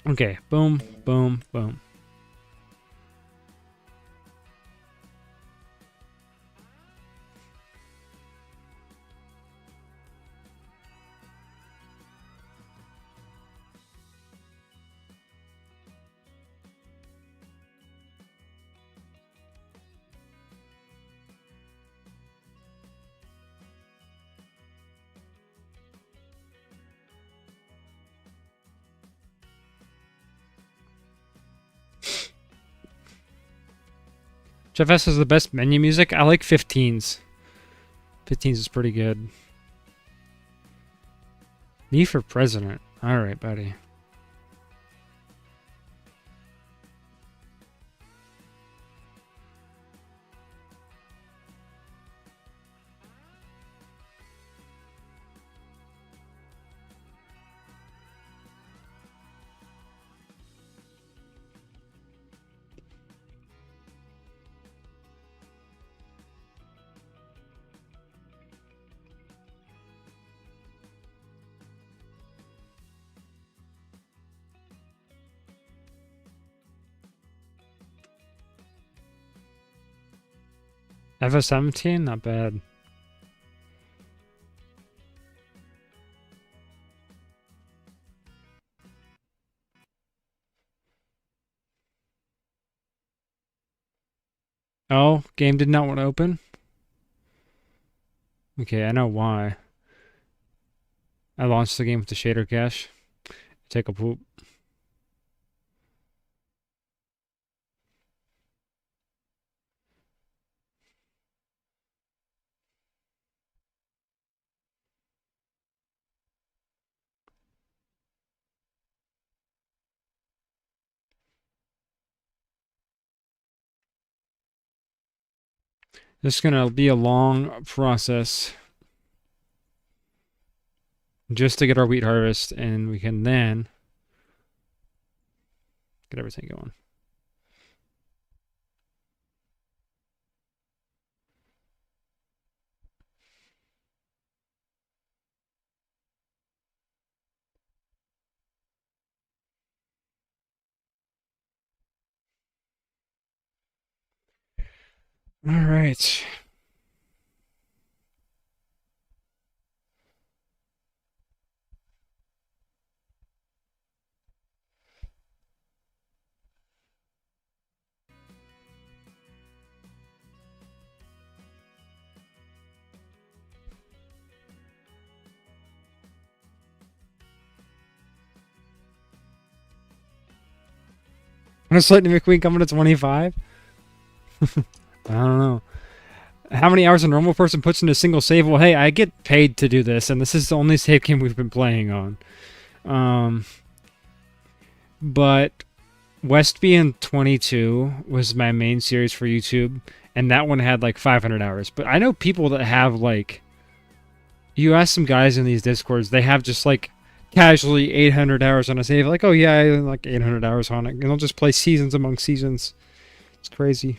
Speaker 1: Okay, boom, boom, boom. Jeff S has the best menu music. I like 15s. 15s is pretty good. Me for president. All right, buddy. FS17, not bad. Oh, game did not want to open? Okay, I know why. I launched the game with the shader cache. Take a poop. This is gonna be a long process just to get our wheat harvest, and we can then get everything going. All right. When is Lightning McQueen coming to 25? I don't know. How many hours a normal person puts into a single save? Well, hey, I get paid to do this, and this is the only save game we've been playing on. But Westbian 22 was my main series for YouTube, and that one had like 500 hours. But I know people that have like, you ask some guys in these Discords, they have just like casually 800 hours on a save. Like, oh yeah, I have like 800 hours on it. And they'll just play seasons among seasons. It's crazy.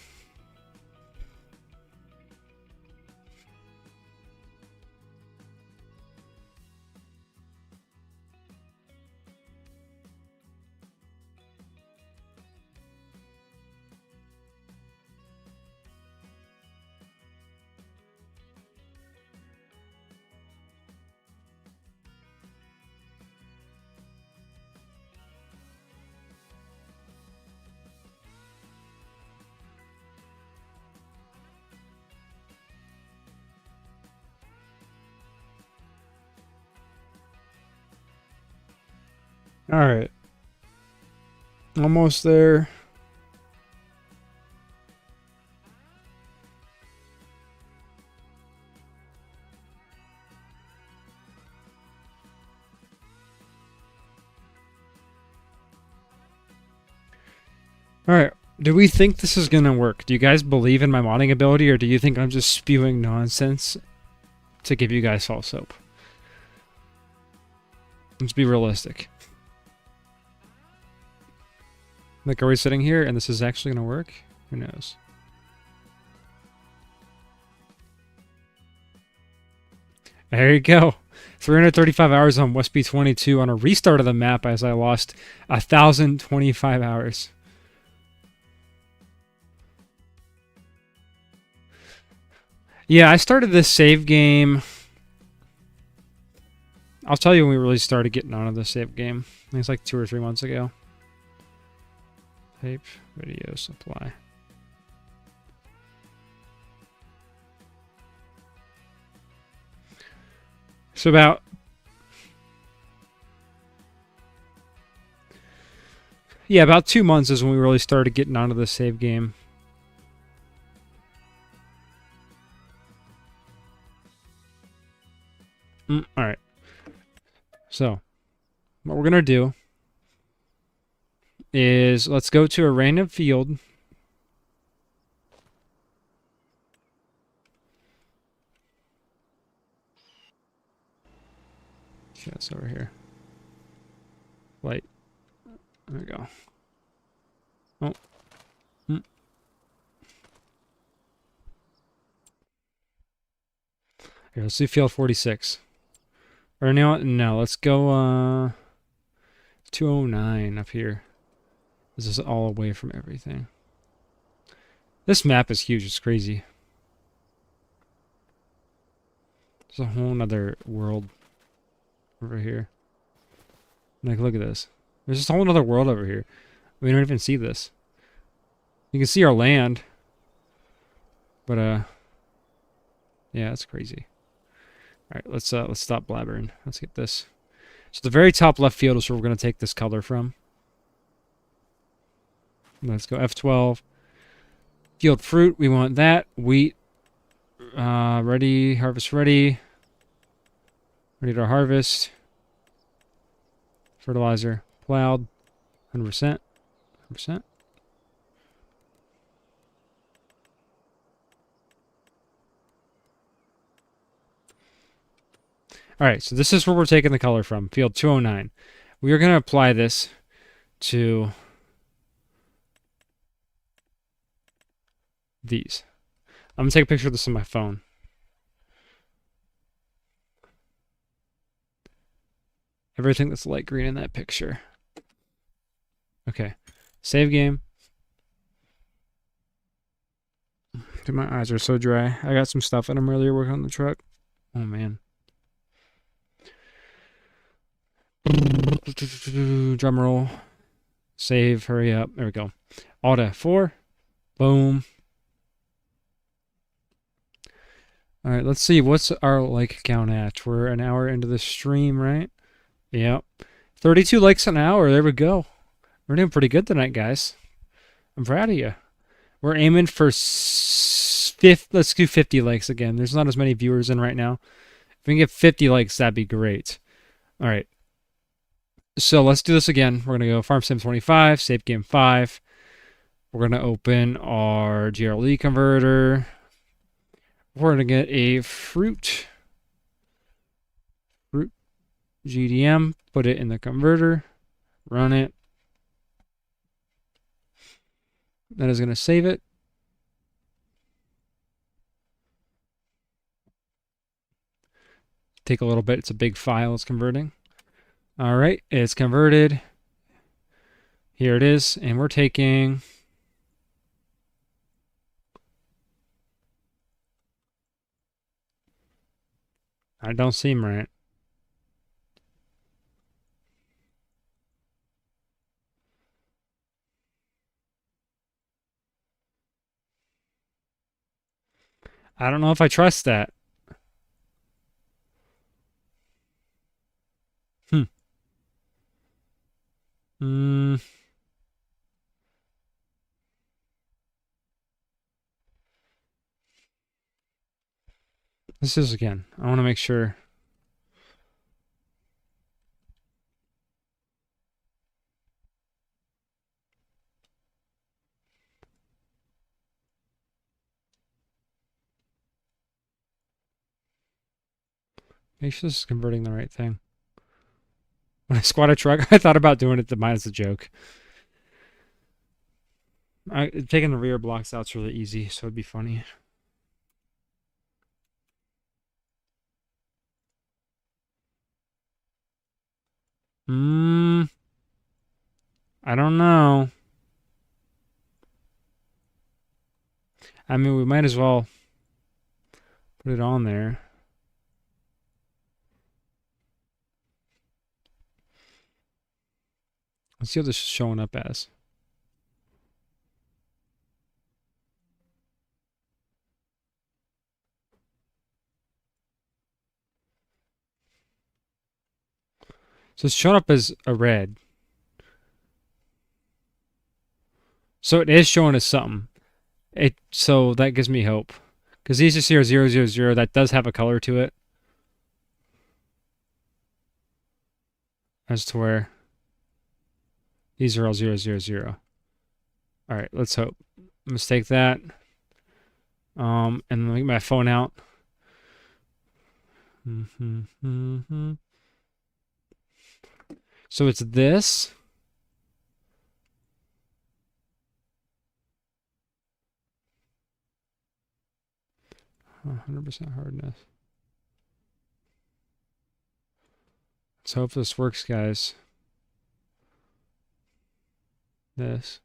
Speaker 1: All right. Almost there. All right. Do we think this is going to work? Do you guys believe in my modding ability, or do you think I'm just spewing nonsense to give you guys false hope? Let's be realistic. Like, are we sitting here and this is actually going to work? Who knows? There you go. 335 hours on West B22 on a restart of the map as I lost 1,025 hours. Yeah, I started this save game. I'll tell you when we really started getting onto the save game. I think it's like 2 or 3 months ago. Tape, video supply. So about about 2 months is when we really started getting onto the save game. All right. So, what we're gonna do is let's go to a random field. Okay, that's over here. Light. There we go. Oh. Here, let's do field 46. Or no, let's go 209 up here. This is all away from everything. This map is huge, it's crazy. There's a whole nother world over here. Like, look at this. There's just a whole nother world over here. We don't even see this. You can see our land. But, yeah, it's crazy. All right, let's stop blabbering. Let's get this. So the very top left field is where we're going to take this color from. Let's go F12. Field fruit, we want that. Wheat, ready, harvest ready. Ready to harvest. Fertilizer, plowed, 100%. 100%. All right, so this is where we're taking the color from, field 209. We are going to apply this to these. I'm going to take a picture of this on my phone. Everything that's light green in that picture. Okay, save game. Dude, my eyes are so dry. I got some stuff in them earlier working on the truck. Oh, man. Drum roll. Save, hurry up. There we go. Alt F4. Boom. All right, let's see. What's our like count at? We're an hour into the stream, right? Yep. 32 likes an hour. There we go. We're doing pretty good tonight, guys. I'm proud of you. We're aiming for let's do 50 likes again. There's not as many viewers in right now. If we can get 50 likes, that'd be great. All right. So let's do this again. We're going to go Farm Sim 25, save game 5. We're going to open our GRLE converter. We're going to get a fruit GDM, put it in the converter, run it. That is going to save it. Take a little bit. It's a big file it's converting. All right, it's converted. Here it is, and we're taking I don't seem right. I don't know if I trust that. This is again. I want to make sure. Make sure this is converting the right thing. When I squat a truck, I thought about doing it to mine as a joke. Taking the rear blocks out is really easy, so it'd be funny. I don't know. I mean, we might as well put it on there. Let's see what this is showing up as. So it's showing up as a red. So it is showing us something. So that gives me hope. Because these just here are 000. That does have a color to it. As to where these are all 000. All right, let's hope. Let's take that. And let me get my phone out. So it's this. Oh, 100% hardness. Let's hope this works, guys. This.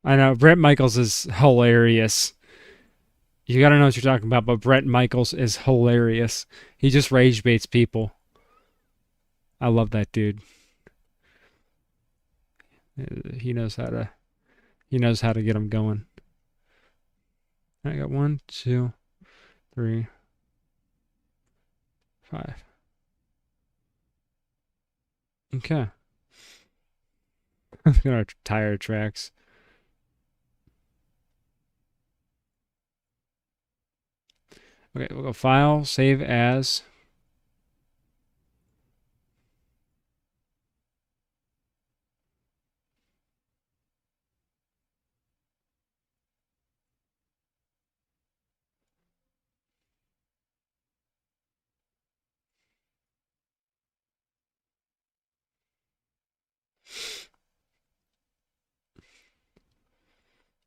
Speaker 1: I know, Brett Michaels is hilarious. You gotta know what you're talking about, but Brett Michaels is hilarious. He just rage baits people. I love that dude. He knows how to get them going. I got 1, 2, 3, 5. Okay. Look at our tire tracks. Okay, we'll go File, Save As.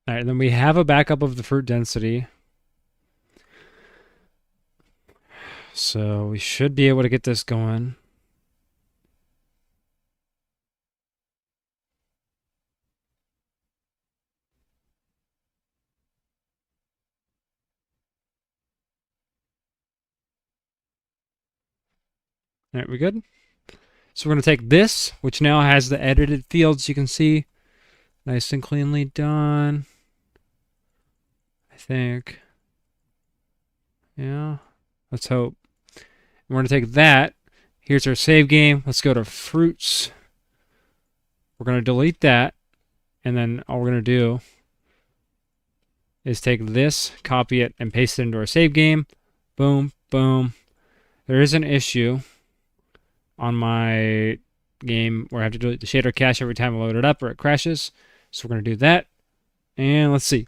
Speaker 1: All right, then we have a backup of the fruit density. So we should be able to get this going. All right, we good? So we're going to take this, which now has the edited fields you can see. Nice and cleanly done. I think. Yeah. Let's hope. And we're going to take that. Here's our save game. Let's go to fruits. We're going to delete that. And then all we're going to do is take this, copy it, and paste it into our save game. Boom, boom. There is an issue on my game where I have to delete the shader cache every time I load it up or it crashes. So we're going to do that. And let's see.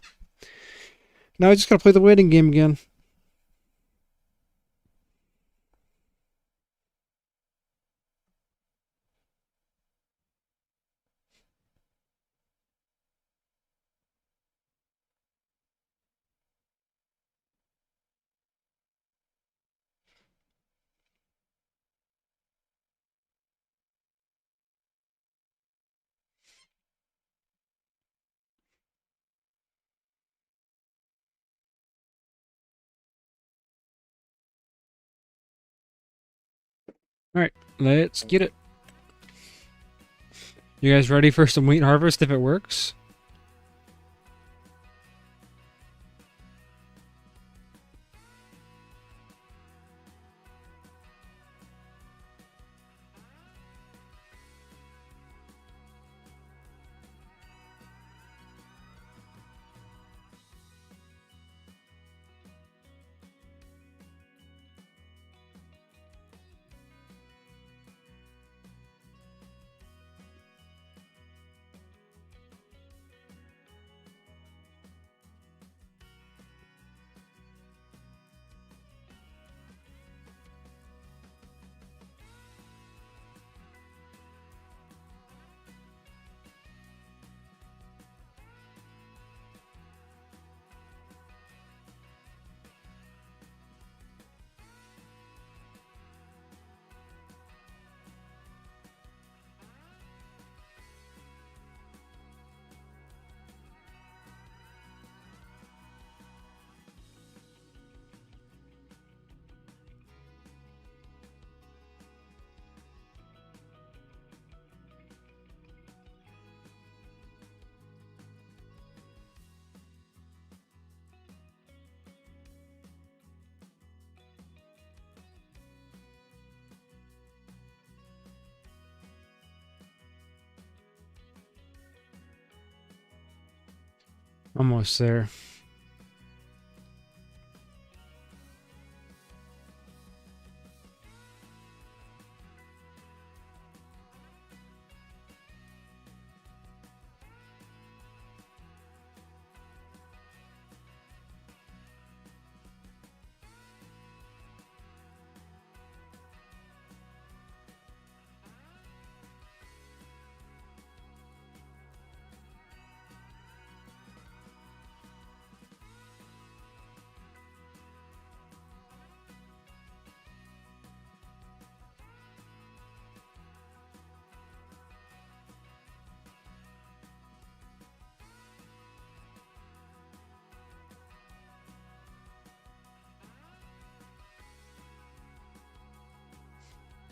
Speaker 1: Now I just got to play the waiting game again. All right, let's get it. You guys ready for some wheat harvest if it works? Almost there.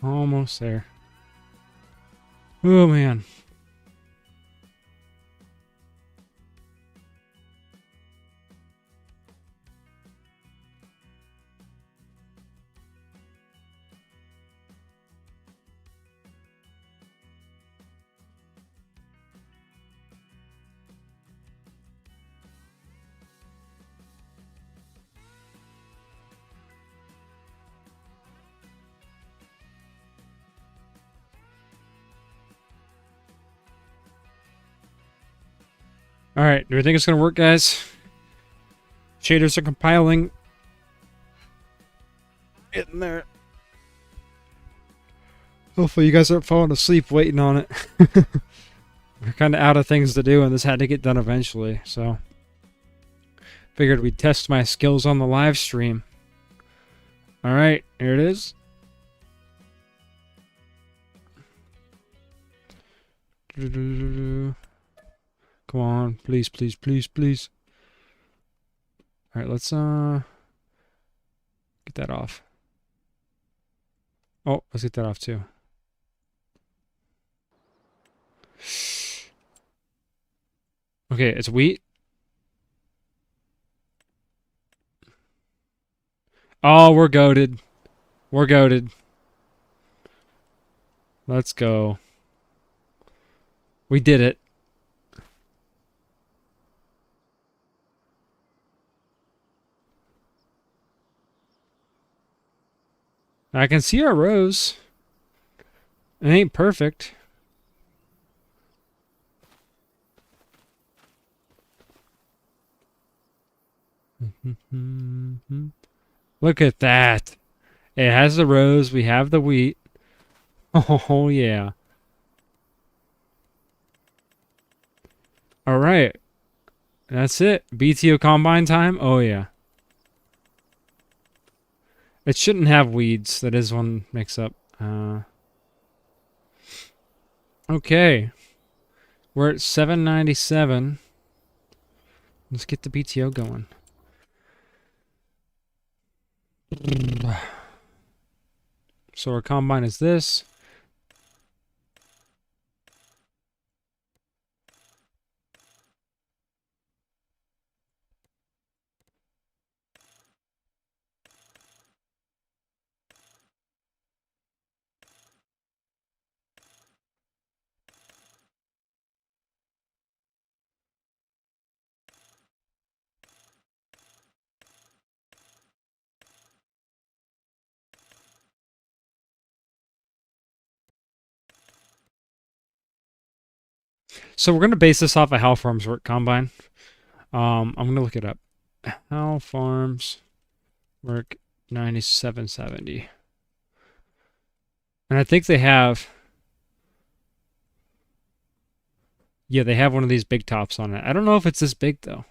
Speaker 1: Almost there. Oh, man. Alright, do we think it's gonna work, guys? Shaders are compiling. Getting there. Hopefully you guys aren't falling asleep waiting on it. We're kind of out of things to do, and this had to get done eventually, so... Figured we'd test my skills on the live stream. Alright, here it is. Come on, please, please, please, please. Alright, let's get that off. Oh, let's get that off too. Okay, it's wheat. Oh, we're goated. We're goated. Let's go. We did it. I can see our rows. It ain't perfect. Look at that. It has the rows. We have the wheat. Oh, yeah. All right. That's it. BTO combine time? Oh, yeah. It shouldn't have weeds. That is one mix-up. Okay. We're at 797. Let's get the BTO going. So our combine is this. So we're going to base this off of How Farms Work Combine. I'm going to look it up. How Farms Work 9770. And I think they have... Yeah, they have one of these big tops on it. I don't know if it's this big, though.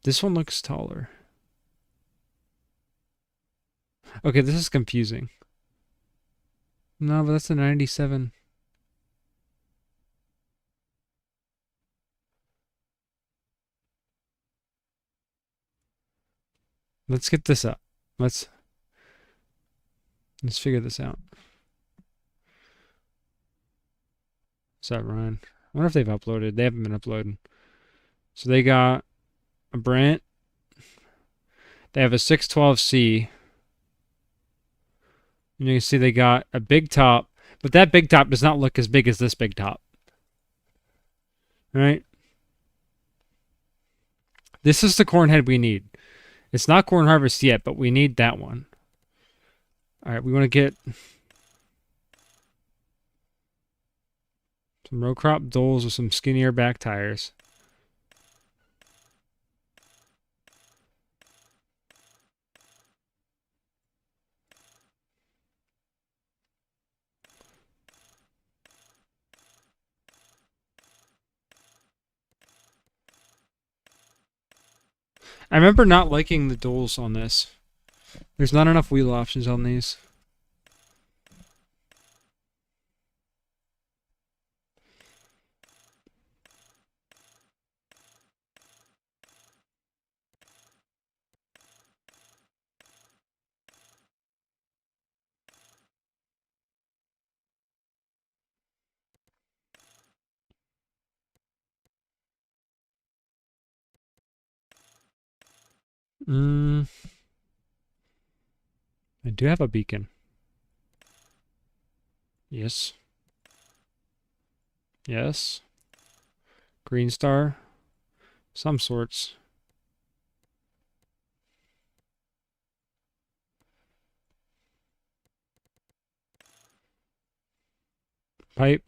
Speaker 1: This one looks taller. Okay, this is confusing. No, but that's a 97. Let's get this up. Let's figure this out. What's that, Ryan? I wonder if they've uploaded. They haven't been uploading. So they got a Brent. They have a 612C. And you can see they got a big top. But that big top does not look as big as this big top. All right? This is the corn head we need. It's not corn harvest yet, but we need that one. All right, we want to get some Rowcrop doles with some skinnier back tires. I remember not liking the doles on this. There's not enough wheel options on these. I do have a beacon. Yes. Yes. Green star. Some sorts. Pipe.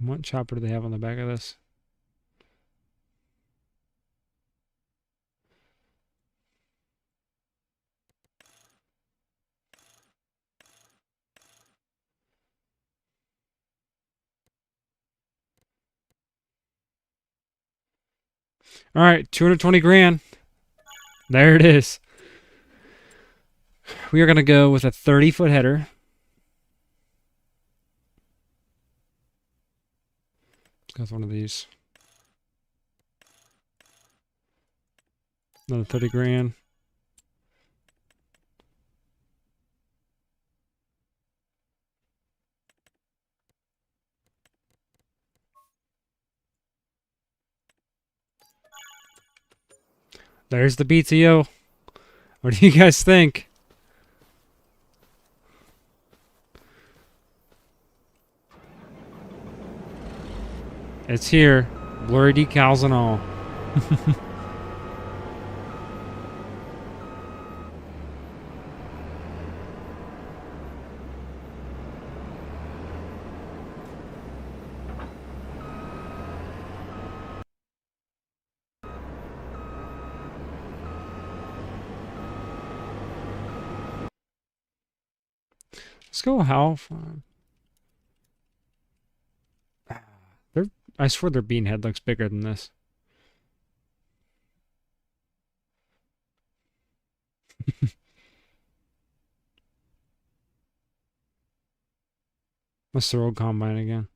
Speaker 1: What chopper do they have on the back of this? All right, 220 grand. There it is. We are going to go with a 30-foot header. Let's go with one of these. Another 30 grand. There's the BTO. What do you guys think? It's here. Blurry decals and all. Let's go how far? I swear their bean head looks bigger than this. What's the old combine again?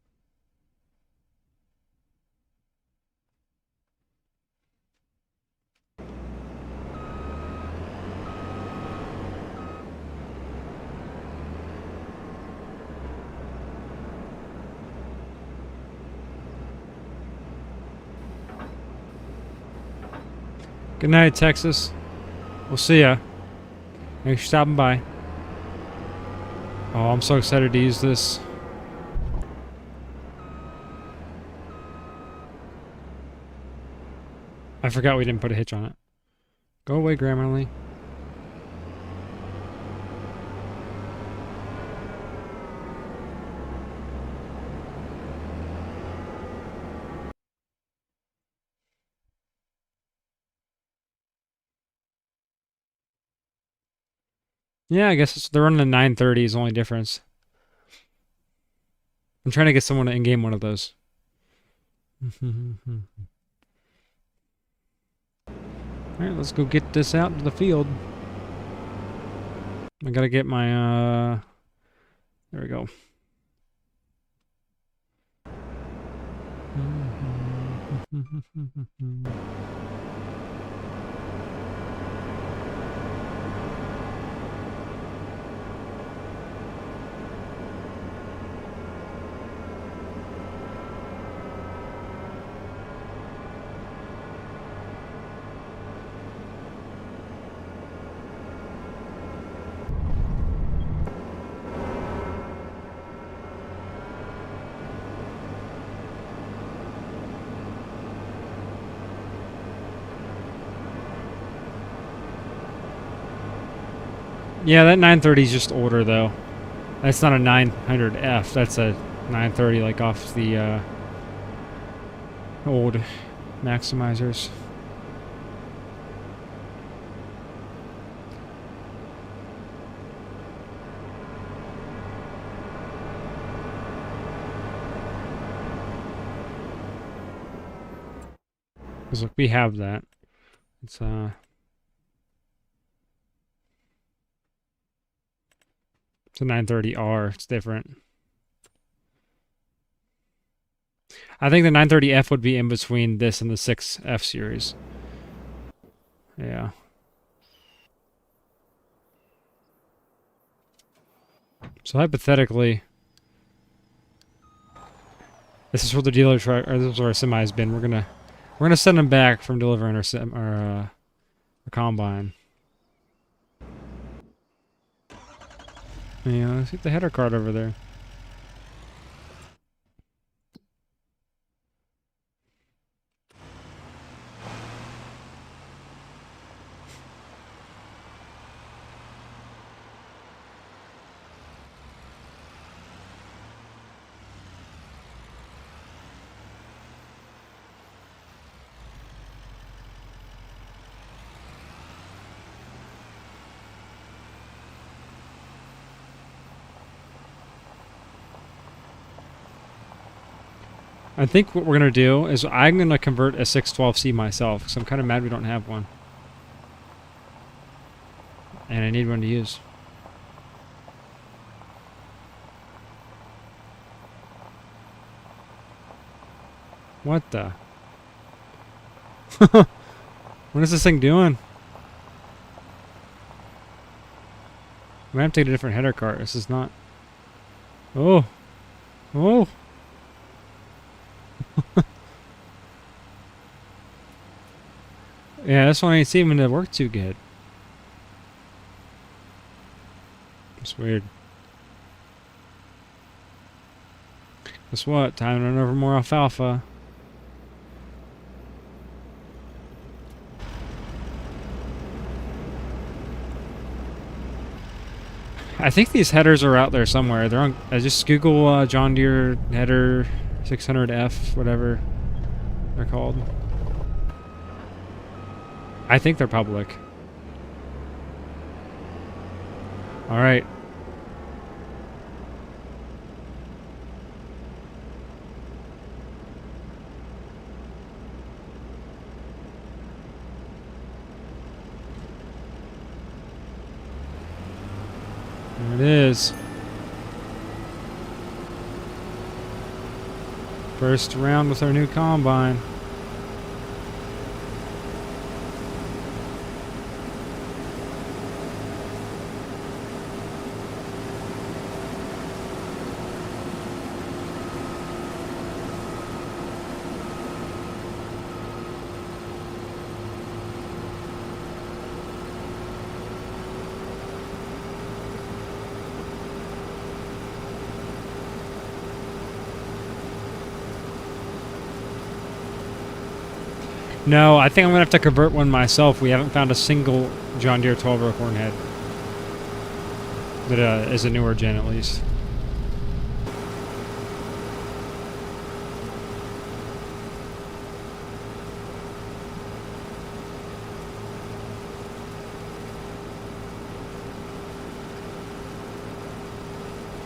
Speaker 1: Good night, Texas. We'll see ya. Thanks for stopping by. Oh, I'm so excited to use this. I forgot we didn't put a hitch on it. Go away, Grammarly. Yeah, I guess they're running a 930 is the only difference. I'm trying to get someone to in-game one of those. Alright, let's go get this out to the field. I gotta get my, there we go. Yeah, that 930 is just older though. That's not a 900F. That's a 930, like off the old maximizers. Because look, we have that. It's It's a 930R. It's different. I think the 930F would be in between this and the 6F series. Yeah. So hypothetically, this is where the dealer truck, or this is where our semi's been. We're gonna send them back from delivering our combine. Yeah, let's get the header card over there. I think what we're going to do is I'm going to convert a 612C myself, because I'm kind of mad we don't have one. And I need one to use. What the? What is this thing doing? I'm going to have to get a different header cart. This is not... Oh! Oh! Yeah, this one ain't seeming to work too good. It's weird. Guess what? Time to run over more alfalfa. I think these headers are out there somewhere. They're on. Just Google John Deere header 600F, whatever they're called. I think they're public. All right. There it is. First round with our new combine. No, I think I'm going to have to convert one myself. We haven't found a single John Deere 12-row corn head. That is a newer gen, at least.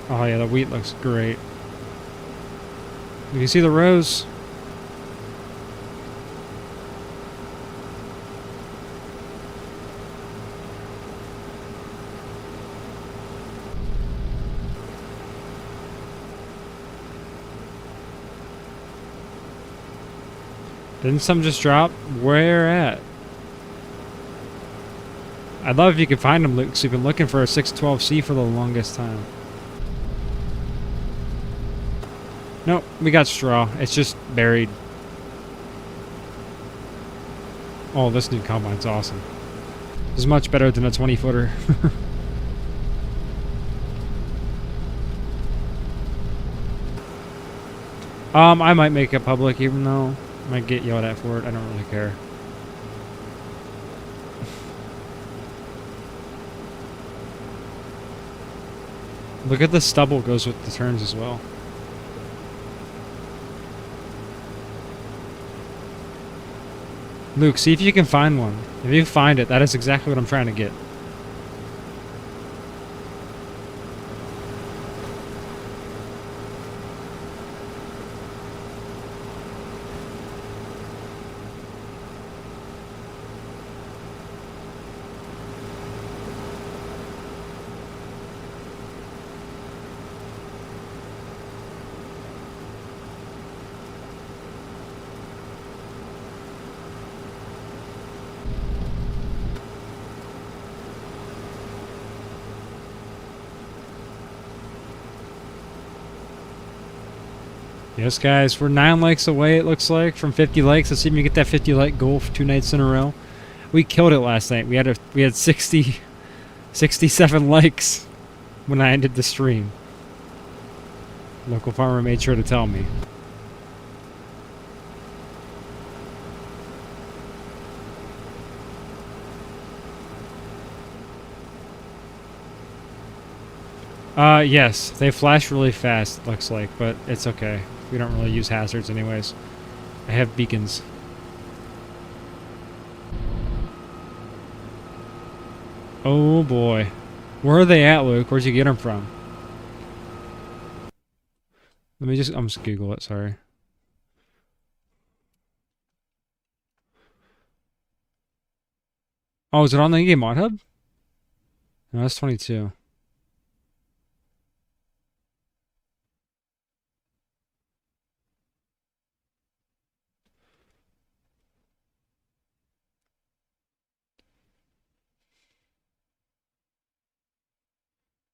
Speaker 1: Oh yeah, the wheat looks great. You can see the rows. Didn't some just drop? Where at? I'd love if you could find them, Luke, so you've been looking for a 612C for the longest time. Nope, we got straw. It's just buried. Oh, this new combine's awesome. It's much better than a 20-footer. I might make it public, even though I might get yelled at for it. I don't really care. Look at the stubble goes with the turns as well. Luke, see if you can find one. If you find it, that is exactly what I'm trying to get. Yes, guys, we're 9 likes away, it looks like, from 50 likes. Let's see if we can get that 50 like goal for 2 nights in a row. We killed it last night. We had 67 likes when I ended the stream. Local farmer made sure to tell me. Yes, they flash really fast, looks like, but it's okay. We don't really use hazards anyways. I have beacons. Oh boy. Where are they at, Luke? Where'd you get them from? I'm just Google it, sorry. Oh, is it on the game mod hub? No, that's 22.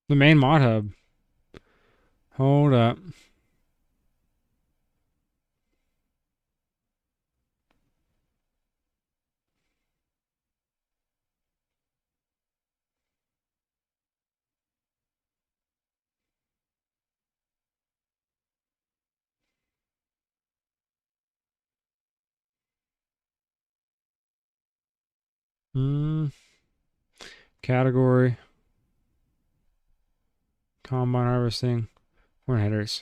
Speaker 1: The main mod hub. Hold up. Hmm. Category. Combine harvesting. Corn headers.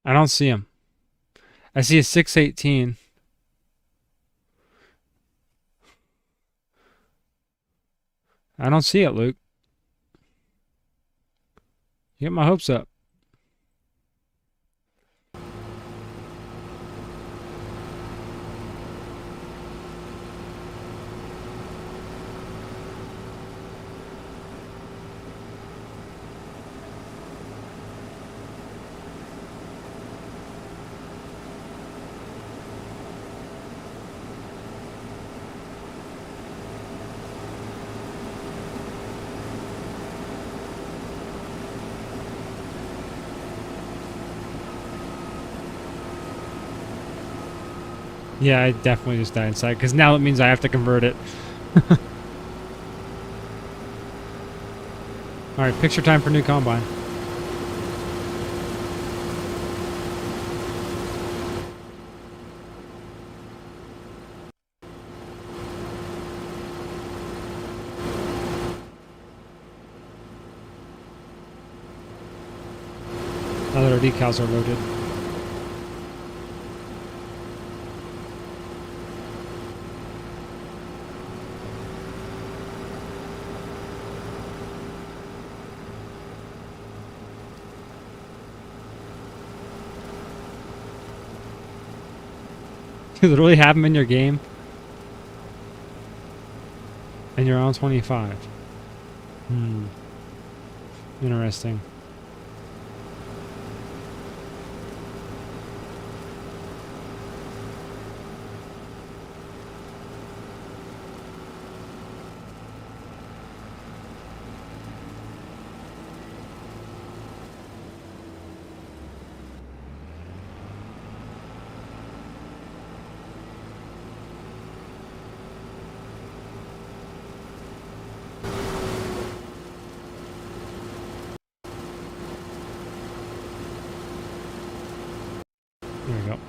Speaker 1: I don't see him. I see a 618. I don't see it, Luke. You get my hopes up. Yeah, I definitely just died inside, because now it means I have to convert it. Alright, picture time for new combine. Now that our decals are loaded. You literally have them in your game, and you're on 25. Interesting. There we go.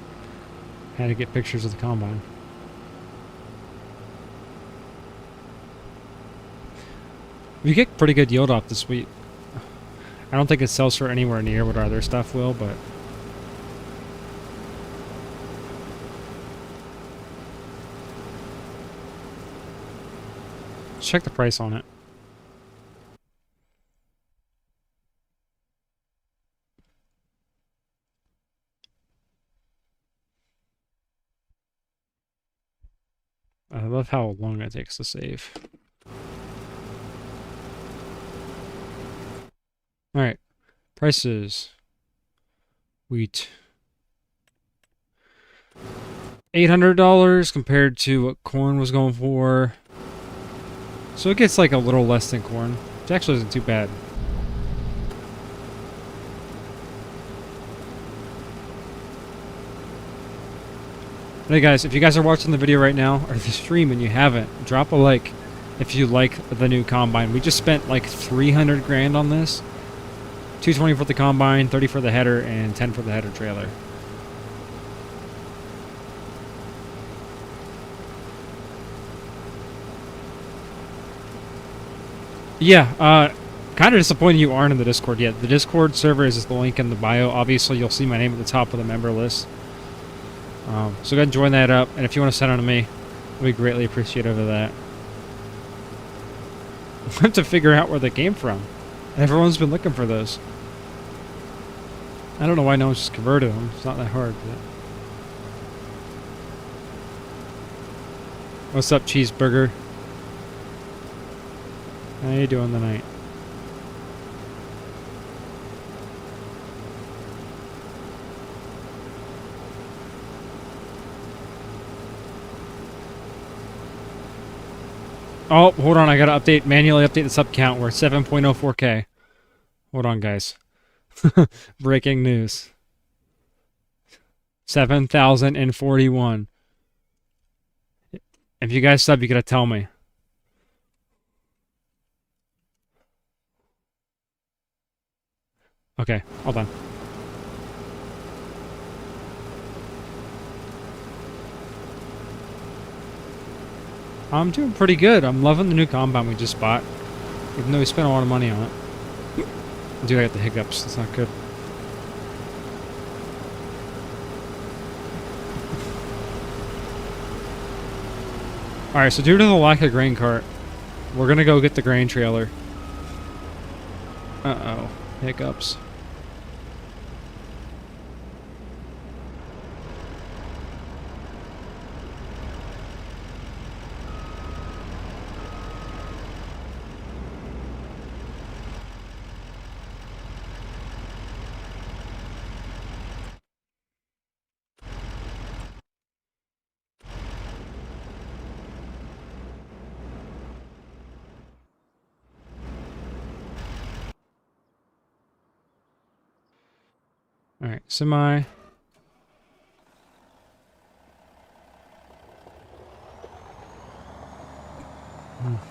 Speaker 1: Had to get pictures of the combine. We get pretty good yield off this wheat. I don't think it sells for anywhere near what our other stuff will, but... check the price on it. I love how long it takes to save. Alright. Prices. Wheat. $800 compared to what corn was going for. So it gets like a little less than corn, which actually isn't too bad. Hey guys, if you guys are watching the video right now, or the stream and you haven't, drop a like if you like the new combine. We just spent like 300 grand on this. 220 for the combine, 30 for the header, and 10 for the header trailer. Yeah, kind of disappointed you aren't in the Discord yet. The Discord server is the link in the bio. Obviously, you'll see my name at the top of the member list. So go ahead and join that up, and if you want to send on to me, I'd be greatly appreciative of that. We have to figure out where they came from. Everyone's been looking for those. I don't know why no one's just converted them. It's not that hard. But... What's up, cheeseburger? How you doing tonight? Oh, hold on. I gotta manually update the sub count. We're at 7.04K. Hold on, guys. Breaking news. 7,041. If you guys sub, you gotta tell me. Okay, hold on. I'm doing pretty good. I'm loving the new compound we just bought. Even though we spent a lot of money on it. Dude, I got the hiccups. That's not good. Alright, so due to the lack of grain cart, we're gonna go get the grain trailer. Uh-oh. Hiccups. Alright, semi.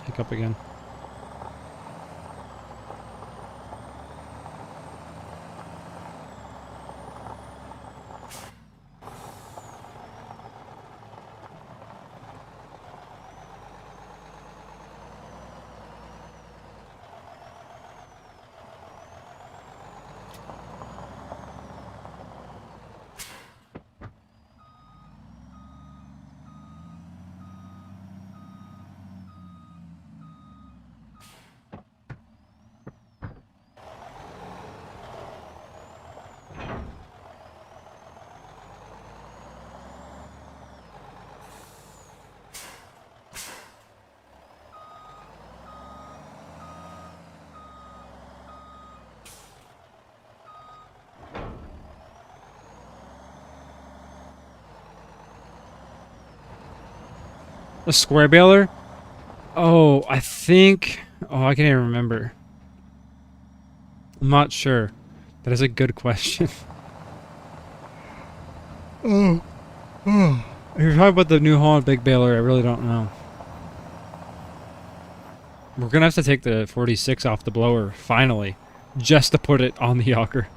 Speaker 1: Hiccup again. A square baler? Oh, I think... Oh, I can't even remember. I'm not sure. That is a good question. Oh. If you're talking about the New Holland Big Baler, I really don't know. We're gonna have to take the 46 off the blower, finally. Just to put it on the auger.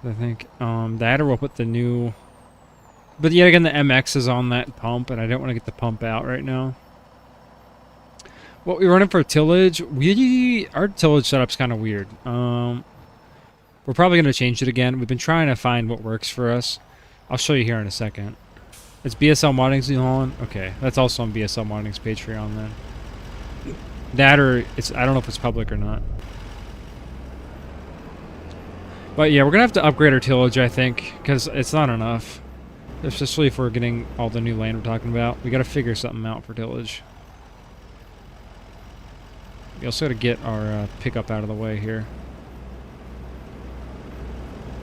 Speaker 1: I think. That or we'll put the new... But yet again, the MX is on that pump, and I don't want to get the pump out right now. What we're running for tillage, our tillage setup's kind of weird. We're probably going to change it again. We've been trying to find what works for us. I'll show you here in a second. It's BSL Modding's New Holland. Okay, that's also on BSL Modding's Patreon then. That or it's, I don't know if it's public or not. But yeah, we're going to have to upgrade our tillage, I think, because it's not enough. Especially if we're getting all the new land we're talking about. We got to figure something out for tillage. We also got to get our pickup out of the way here.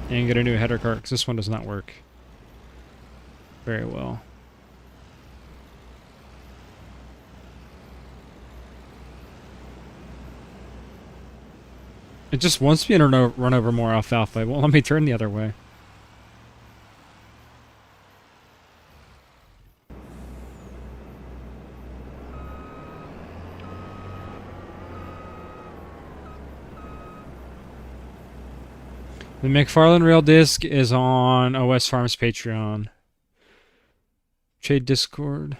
Speaker 1: And get a new header cart, because this one does not work very well. It just wants me to run over more alfalfa. It won't let me turn the other way. The McFarlane Rail Disc is on OS Farms Patreon. Trade Discord.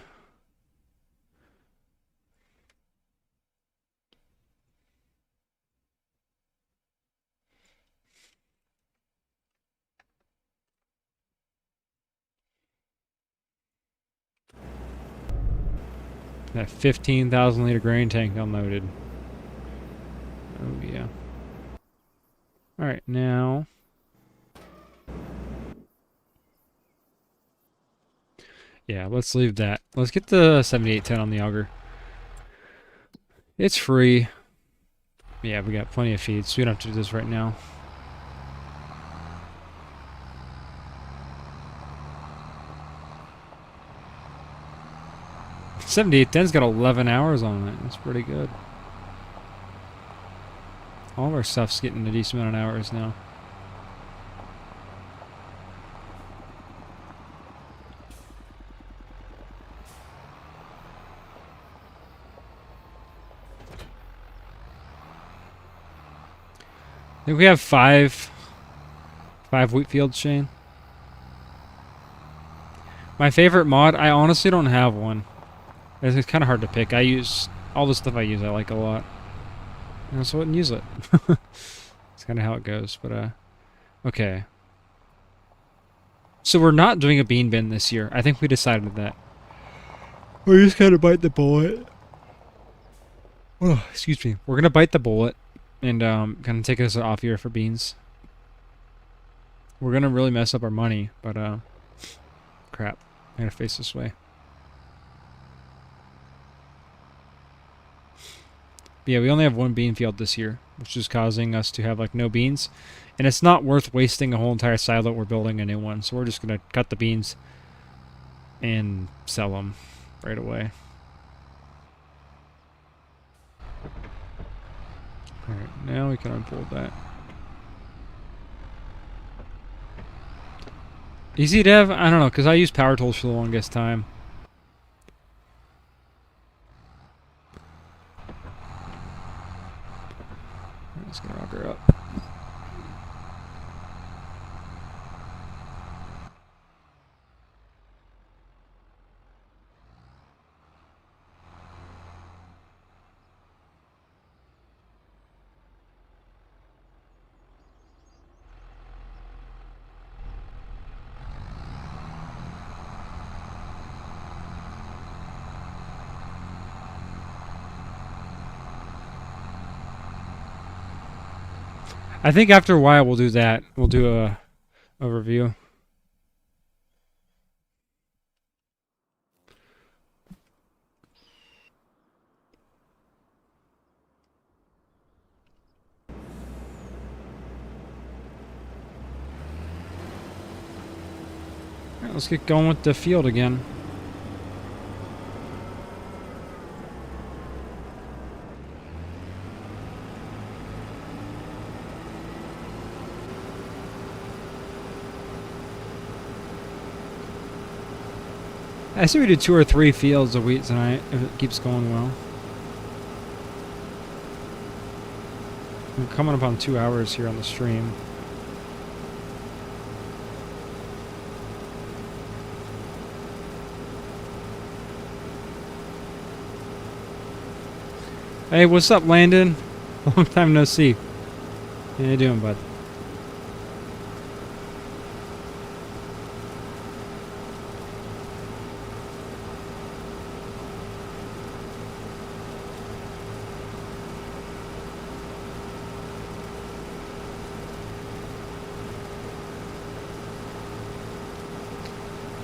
Speaker 1: That 15,000 liter grain tank unloaded. Alright, now... Yeah, let's leave that. Let's get the 7810 on the auger. It's free. Yeah, we got plenty of feeds, so we don't have to do this right now. $7810's got 11 hours on it. That's pretty good. All of our stuff's getting a decent amount of hours now. I think we have five wheat fields, Shane. My favorite mod, I honestly don't have one. It's kind of hard to pick. I use all the stuff I use. I like a lot. I also wouldn't use it. It's kind of how it goes. But okay. So we're not doing a bean bin this year. I think we decided that. We're just gonna bite the bullet. Oh, excuse me. We're gonna bite the bullet and kind of take this off year for beans. We're gonna really mess up our money, but crap. I gotta face this way. But yeah, we only have one bean field this year, which is causing us to have like no beans. And it's not worth wasting a whole entire silo. We're building a new one. So we're just going to cut the beans and sell them right away. Alright, now we can unfold that. Easy dev? I don't know, because I use power tools for the longest time. Let's get her up. I think after a while we'll do that. We'll do a review. Alright, let's get going with the field again. I say we do 2 or 3 fields of wheat tonight if it keeps going well. We're coming up on 2 hours here on the stream. Hey, what's up, Landon? Long time no see. How you doing, bud?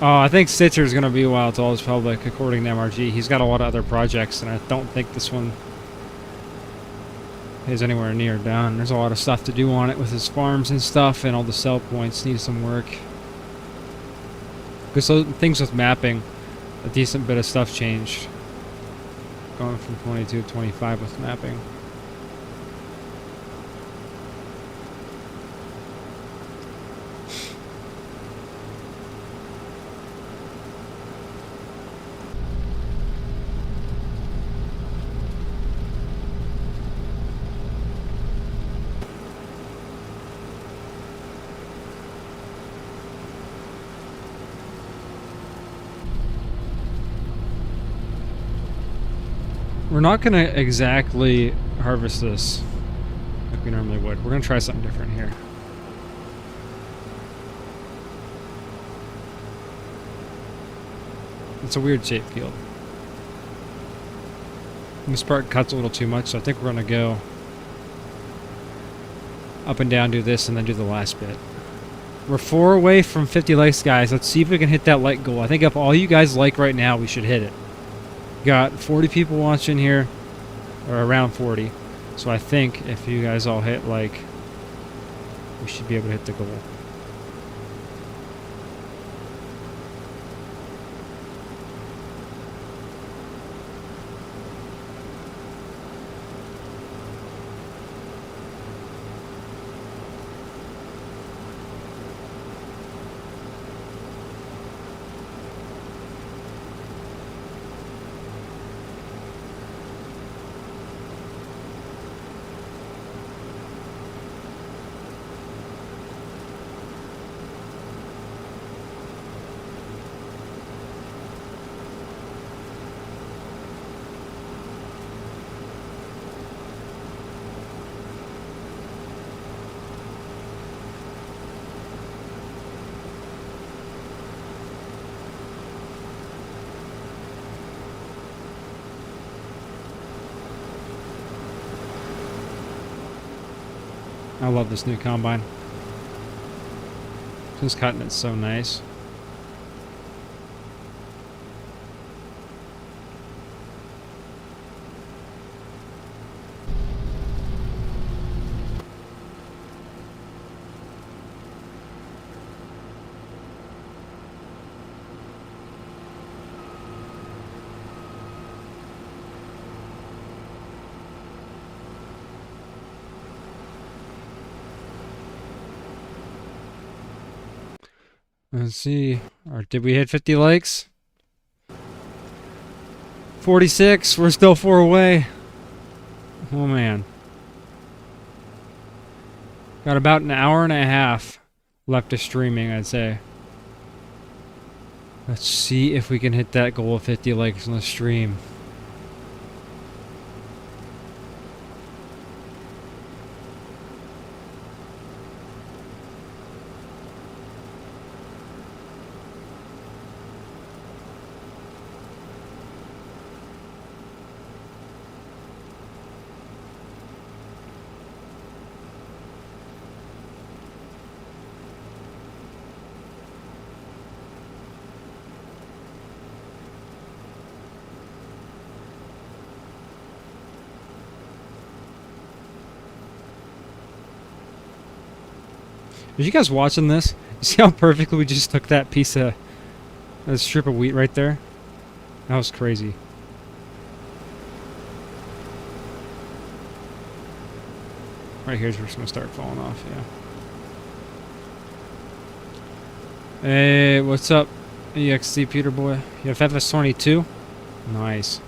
Speaker 1: Oh, I think Stitzer is going to be a while to all his public, according to MRG. He's got a lot of other projects, and I don't think this one is anywhere near done. There's a lot of stuff to do on it with his farms and stuff, and all the sell points need some work. Because things with mapping, a decent bit of stuff changed. Going from 22 to 25 with mapping. We're not going to exactly harvest this like we normally would. We're going to try something different here. It's a weird shaped field. This part cuts a little too much, so I think we're going to go... up and down, do this, and then do the last bit. We're 4 away from 50 likes, guys. Let's see if we can hit that like goal. I think if all you guys like right now, we should hit it. Got 40 people watching here, or around 40. So I think if you guys all hit like, we should be able to hit the goal. I love this new combine. This cutting it's so nice. Let's see. Or did we hit 50 likes? 46. We're still 4 away. Oh man. Got about an hour and a half left of streaming, I'd say. Let's see if we can hit that goal of 50 likes on the stream. Are you guys watching this? You see how perfectly we just took that piece of, that strip of wheat right there? That was crazy. Right here's where it's going to start falling off, yeah. Hey, what's up, EXC Peter boy? You have FS25? Nice.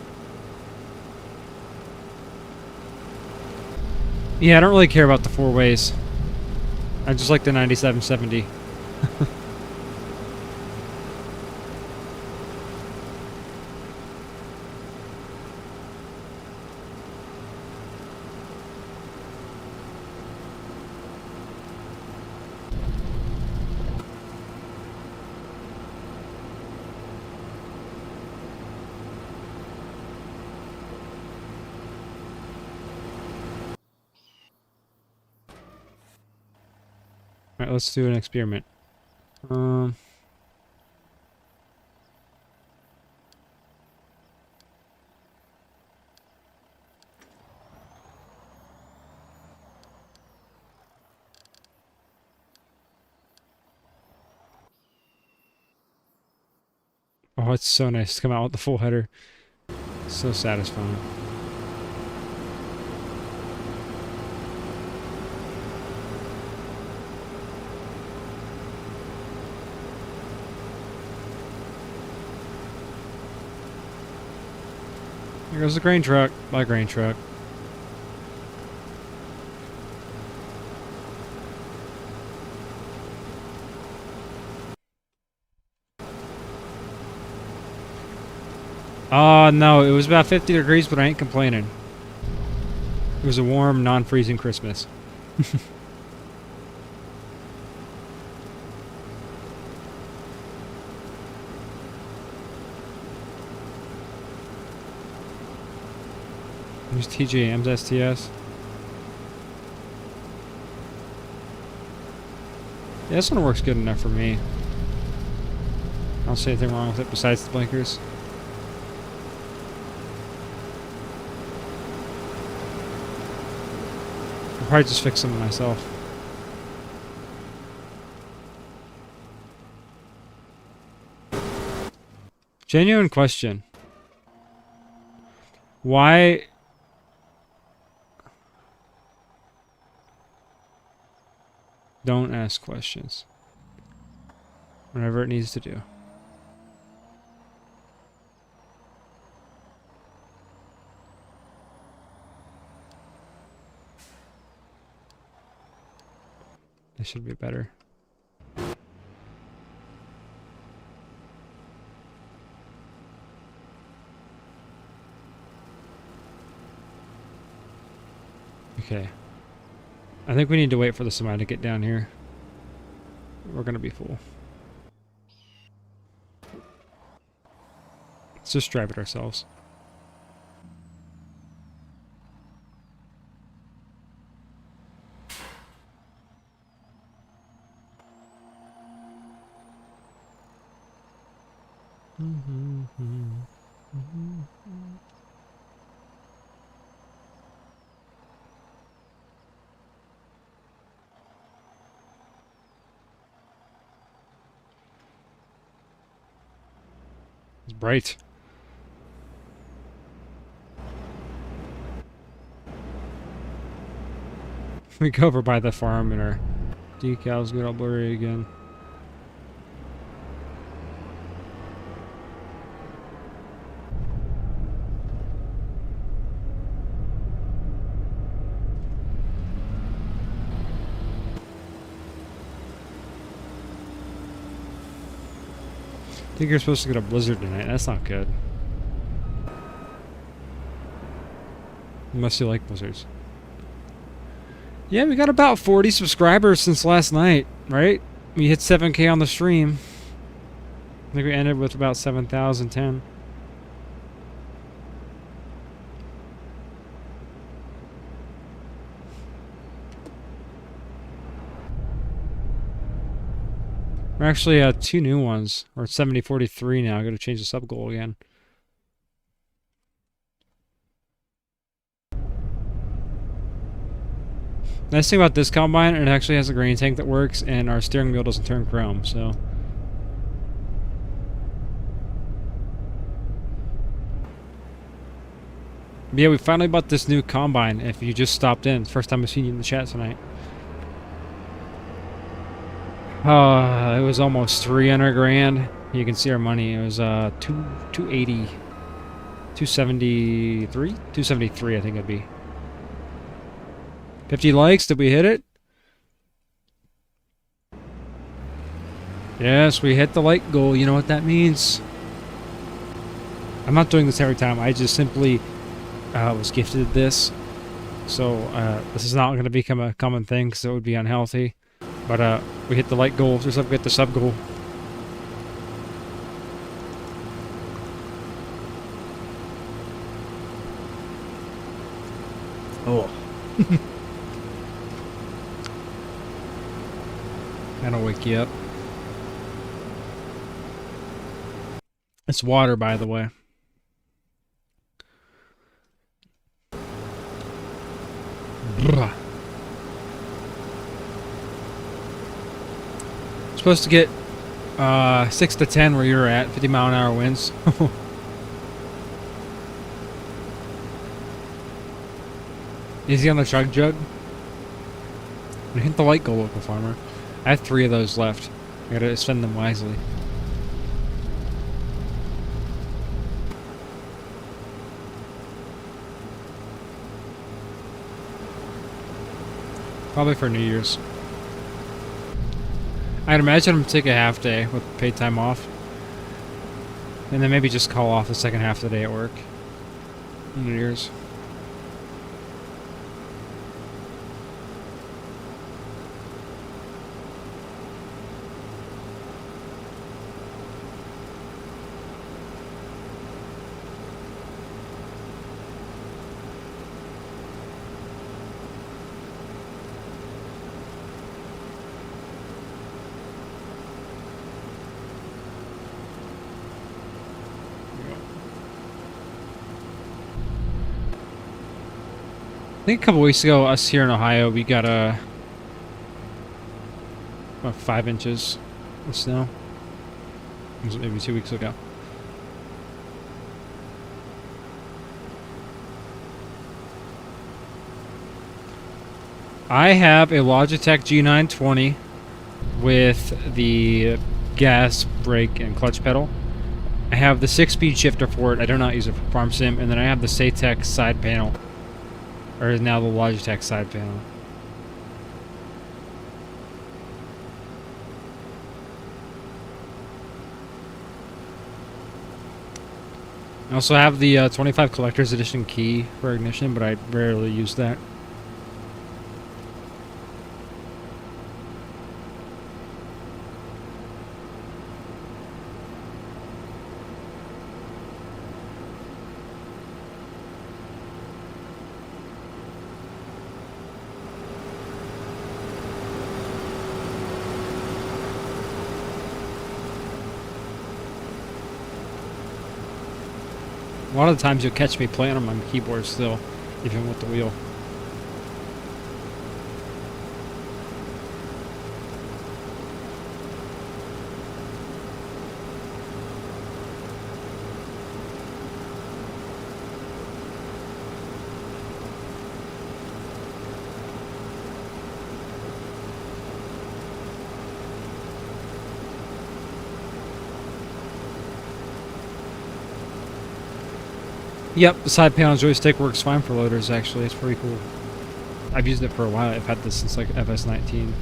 Speaker 1: Yeah, I don't really care about the 4 ways. I just like the 9770. Alright, let's do an experiment. Oh, it's so nice to come out with the full header. So satisfying. Here goes the grain truck. My grain truck. No, it was about 50 degrees, but I ain't complaining. It was a warm, non-freezing Christmas. Use TJM's STS. Yeah, this one works good enough for me. I don't see anything wrong with it besides the blinkers. I'll probably just fix them myself. Genuine question. Why... Don't ask questions. Whatever it needs to do. This should be better. Okay. I think we need to wait for the semi to get down here. We're gonna be full. Let's just drive it ourselves. It's bright. We go over by the farm and our decals get all blurry again. I think you're supposed to get a blizzard tonight. That's not good. Unless you like blizzards. Yeah, we got about 40 subscribers since last night, right? We hit 7K on the stream. I think we ended with about 7,010. We're actually 2 new ones. We're at 7043 now. I gotta change the sub goal again. Nice thing about this combine, it actually has a grain tank that works, and our steering wheel doesn't turn chrome, so. But yeah, we finally bought this new combine. If you just stopped in, it's the first time I've seen you in the chat tonight. It was almost 300 grand. You can see our money. It was 280, 273, 273. I think it'd be. 50 likes. Did we hit it? Yes, we hit the like goal. You know what that means? I'm not doing this every time. I just simply was gifted this, so this is not going to become a common thing because it would be unhealthy. But we hit the like goal, just like we hit the sub goal. Oh. That'll wake you up. It's water, by the way. Bruh. Supposed to get 6 to 10 where you're at, 50-mile-an-hour winds. Easy on the chug jug. We hit the light goal, local farmer. I have 3 of those left. I gotta spend them wisely. Probably for New Year's. I'd imagine I'm gonna take a half day with paid time off. And then maybe just call off the second half of the day at work. New Year's. I think a couple weeks ago, us here in Ohio, we got about 5 inches of snow. It was maybe 2 weeks ago. I have a Logitech G920 with the gas, brake, and clutch pedal. I have the 6-speed shifter for it. I do not use it for farm sim. And then I have the Satec side panel. Or now the Logitech side panel. I also have the 25 Collector's Edition key for ignition, but I rarely use that. A lot of the times you'll catch me playing on my keyboard still, even with the wheel. Yep, the side panel joystick works fine for loaders, actually. It's pretty cool. I've used it for a while. I've had this since like FS19.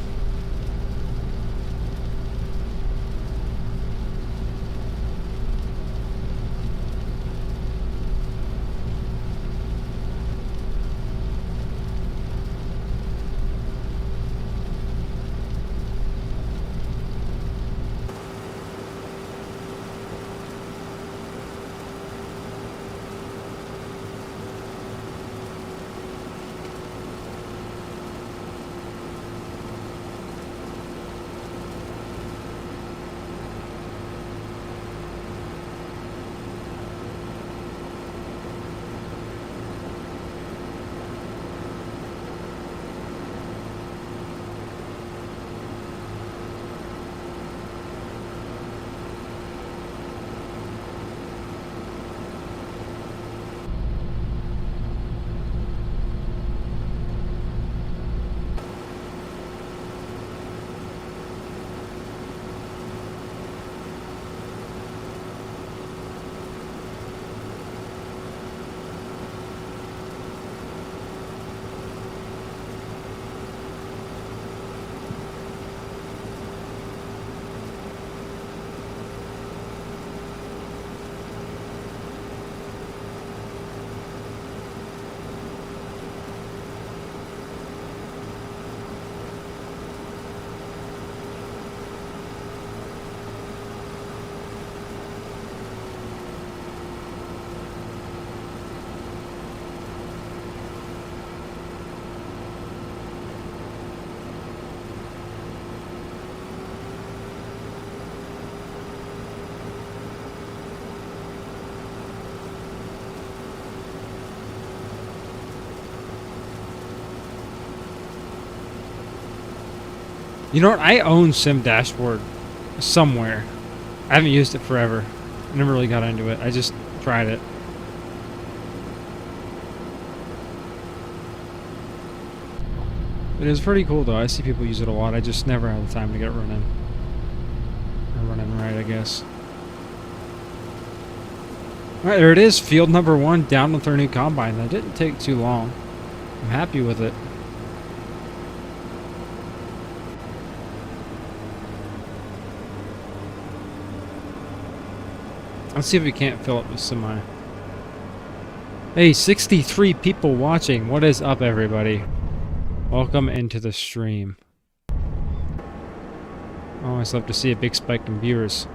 Speaker 1: You know what? I own Sim Dashboard somewhere. I haven't used it forever. I never really got into it. I just tried it. It is pretty cool though. I see people use it a lot. I just never have the time to get it running. Or running right, I guess. Alright, there it is. Field number 1 down with our new combine. That didn't take too long. I'm happy with it. Let's see if we can't fill up the semi. Hey, 63 people watching. What is up, everybody? Welcome into the stream. Always love to see a big spike in viewers.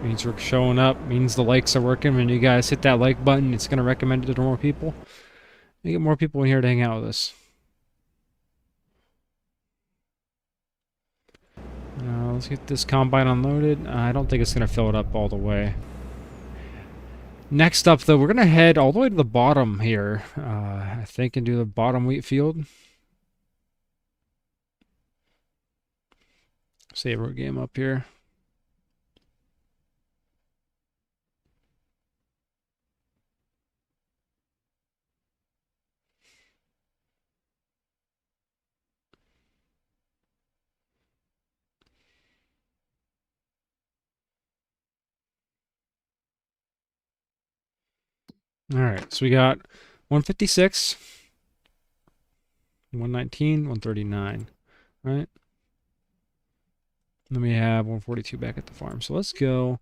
Speaker 1: Means we're showing up. Means the likes are working. When you guys hit that like button, it's going to recommend it to more people. We get more people in here to hang out with us. Let's get this combine unloaded. I don't think it's going to fill it up all the way. Next up, though, we're going to head all the way to the bottom here, I think, and do the bottom wheat field. Save our game up here. All right, so we got 156, 119, 139, right? Then we have 142 back at the farm. So let's go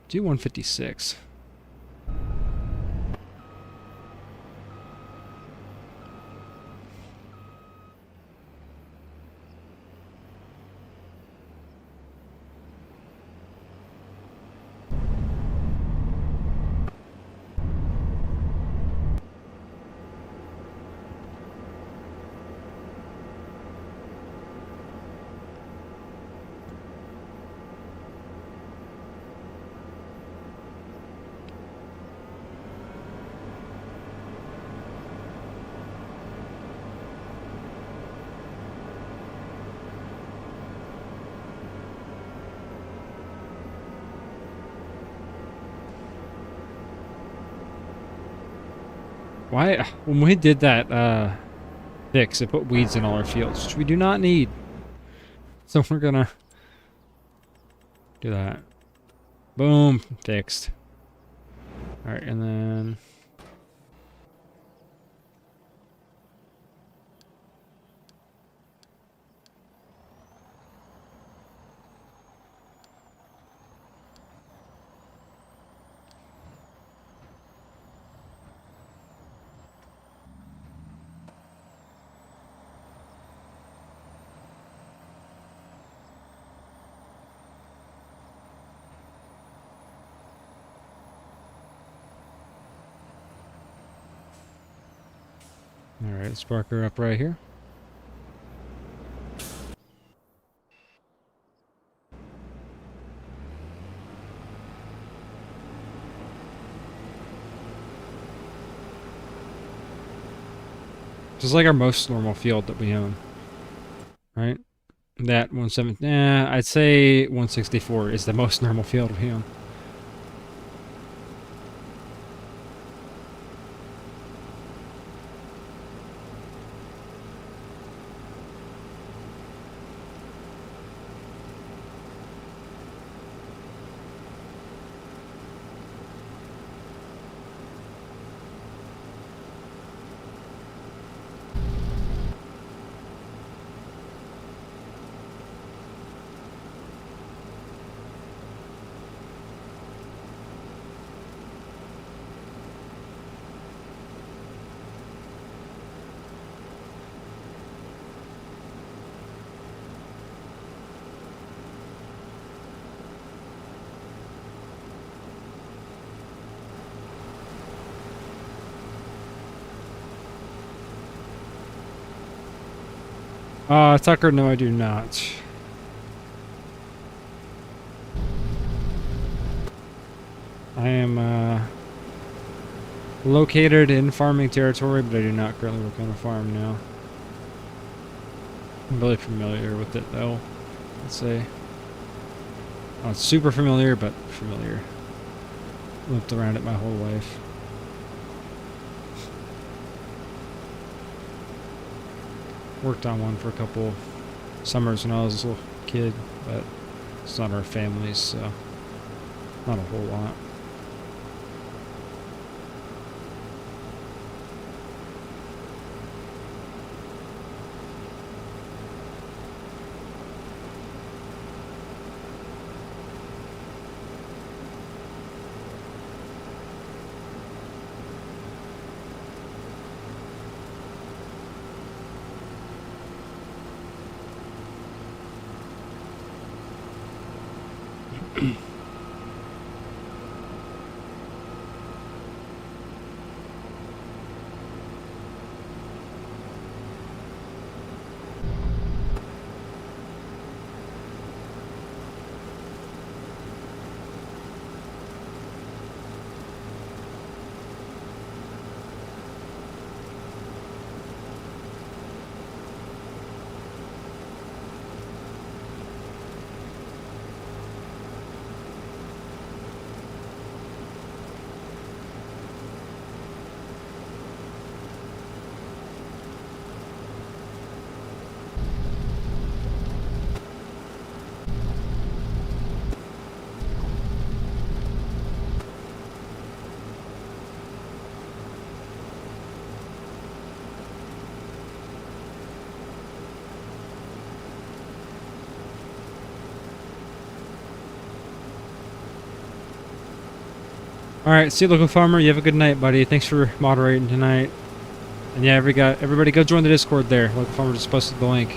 Speaker 1: do 156. Why, when we did that fix, it put weeds in all our fields, which we do not need. So we're gonna do that. Boom, fixed. All right, and then all right, spark her up right here. This is like our most normal field that we own, right? That 170, I'd say 164 is the most normal field we own. Tucker, no, I do not. I am located in farming territory, but I do not currently work on a farm now. I'm really familiar with it, though. Let's say. Not super familiar, but familiar. Lived around it my whole life. Worked on one for a couple summers when I was a little kid, but it's not our family's, so not a whole lot. Alright, see you, local farmer. You have a good night, buddy. Thanks for moderating tonight. And yeah, everybody go join the Discord there. Local farmer just posted the link.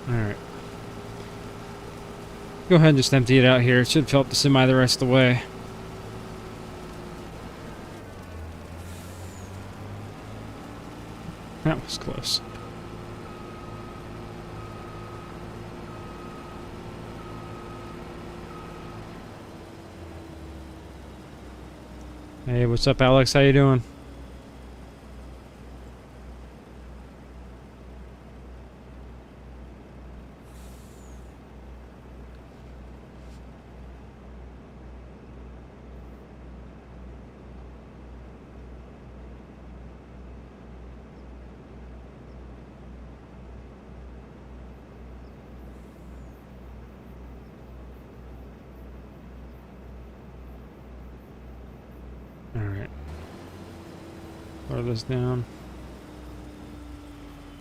Speaker 1: Alright. Go ahead and just empty it out here. It should fill up the semi the rest of the way. That was close. Hey, what's up, Alex? How you doing? Alright. Lower this down.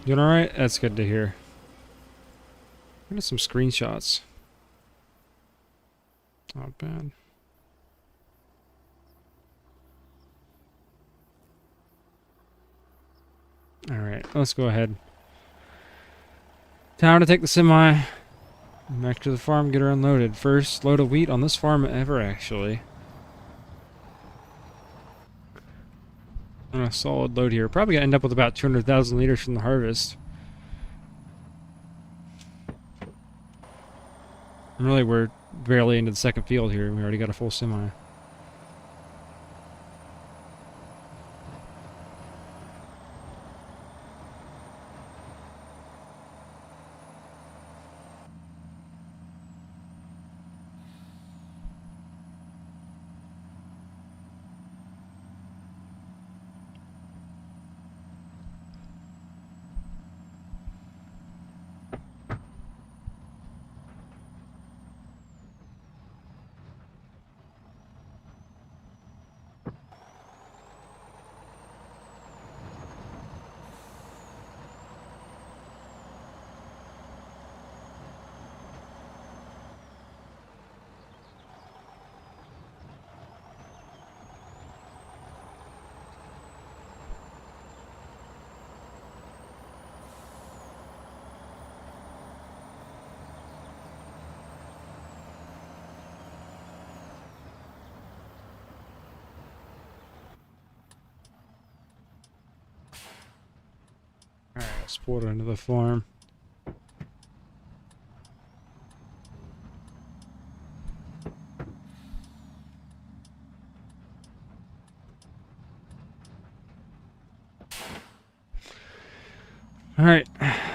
Speaker 1: Doing alright? That's good to hear. I got some screenshots. Not bad. Alright, let's go ahead. Time to take the semi back to the farm, get her unloaded. First load of wheat on this farm ever, actually. A solid load here. Probably gonna end up with about 200,000 liters from the harvest. And really, we're barely into the second field here. We already got a full semi. Alright, let's pull it into the farm. Alright,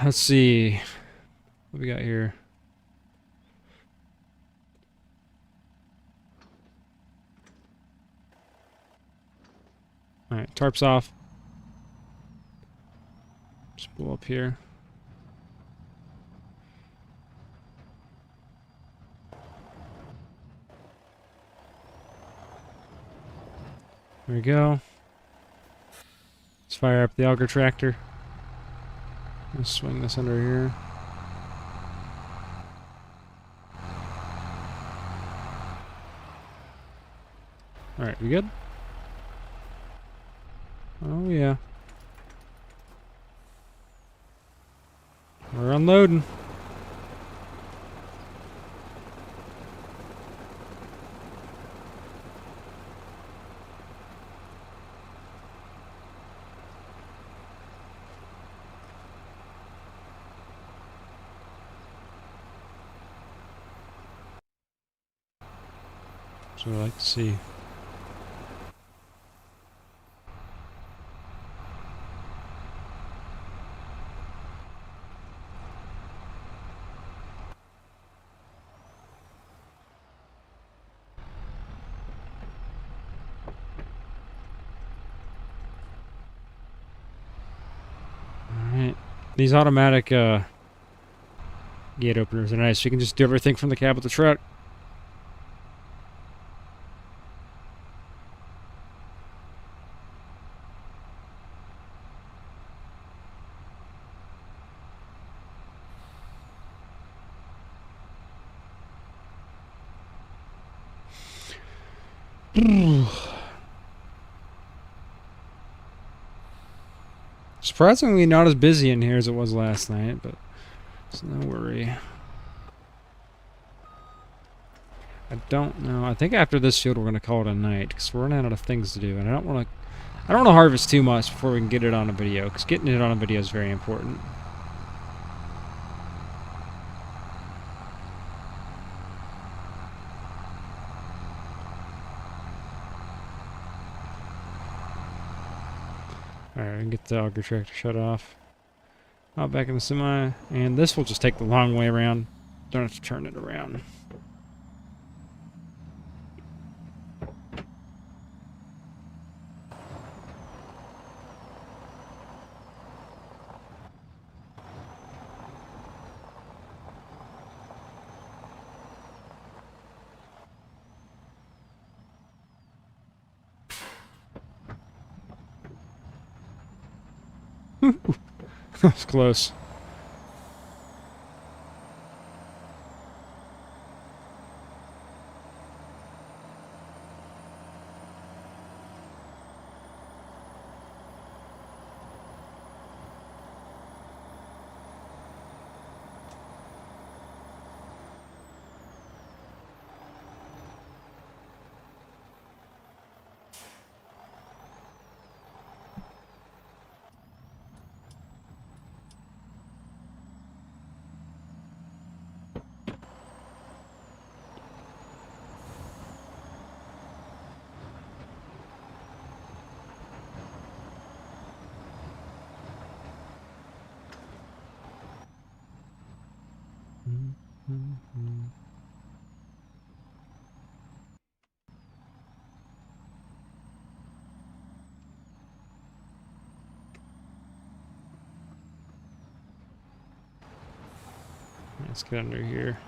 Speaker 1: let's see what we got here. Alright, tarps off. Just pull up here. There we go. Let's fire up the auger tractor. Let's swing this under here. Alright, we good? Oh yeah. We're unloading. That's what I like to see. Alright. These automatic gate openers are nice. You can just do everything from the cab of the truck. Surprisingly not as busy in here as it was last night, but it's no worry. I don't know. I think after this field we're going to call it a night because we're running out of things to do, and I don't want to harvest too much before we can get it on a video, because getting it on a video is very important. Alright, we can get the auger tractor shut off. Out back in the semi, and this will just take the long way around. Don't have to turn it around. That was close. Let's get under here.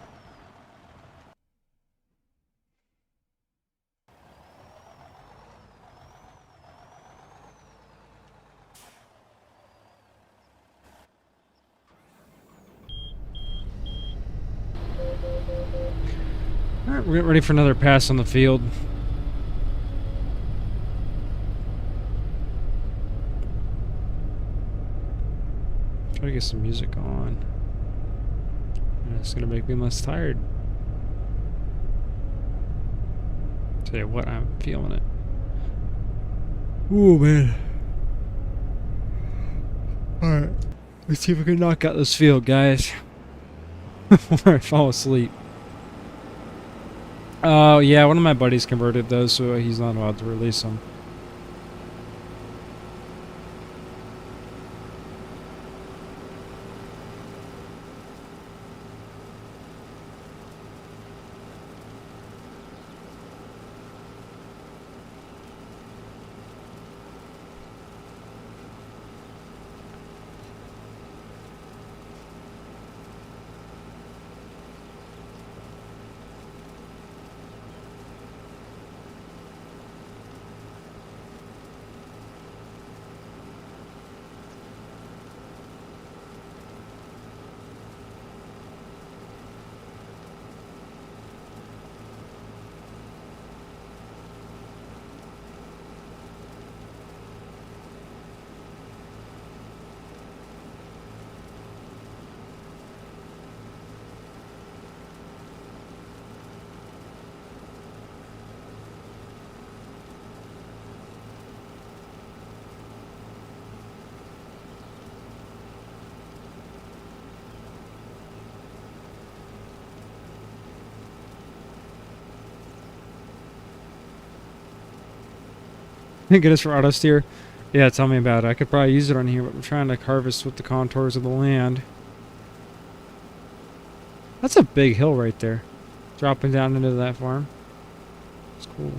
Speaker 1: Alright, we're getting ready for another pass on the field. Try to get some music on. It's gonna make me less tired. Tell you what, I'm feeling it. Ooh, man. Alright. Let's see if we can knock out this field, guys. Before I fall asleep. Oh, yeah, one of my buddies converted those, so he's not allowed to release them. Thank goodness for auto steer. Yeah, tell me about it. I could probably use it on here, but I'm trying to harvest with the contours of the land. That's a big hill right there. Dropping down into that farm. It's cool.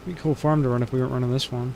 Speaker 1: Be a cool farm to run if we weren't running this one.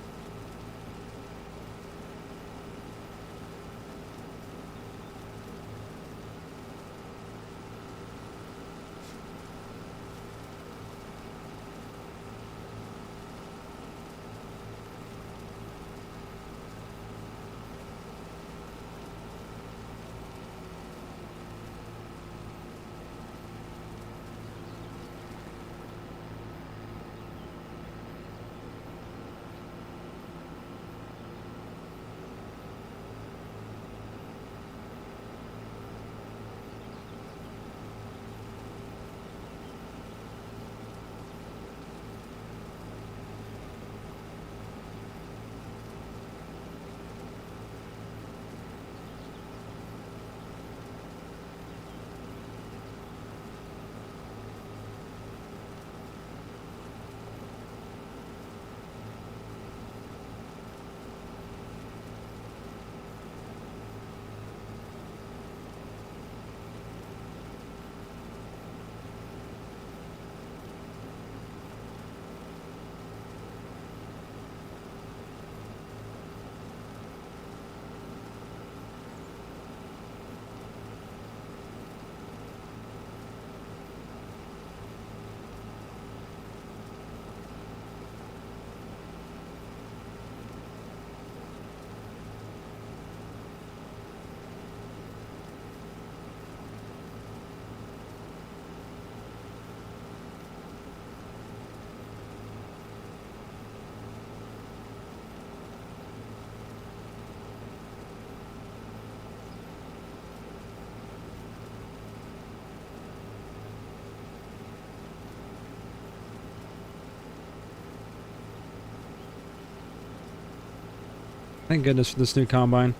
Speaker 1: Thank goodness for this new combine.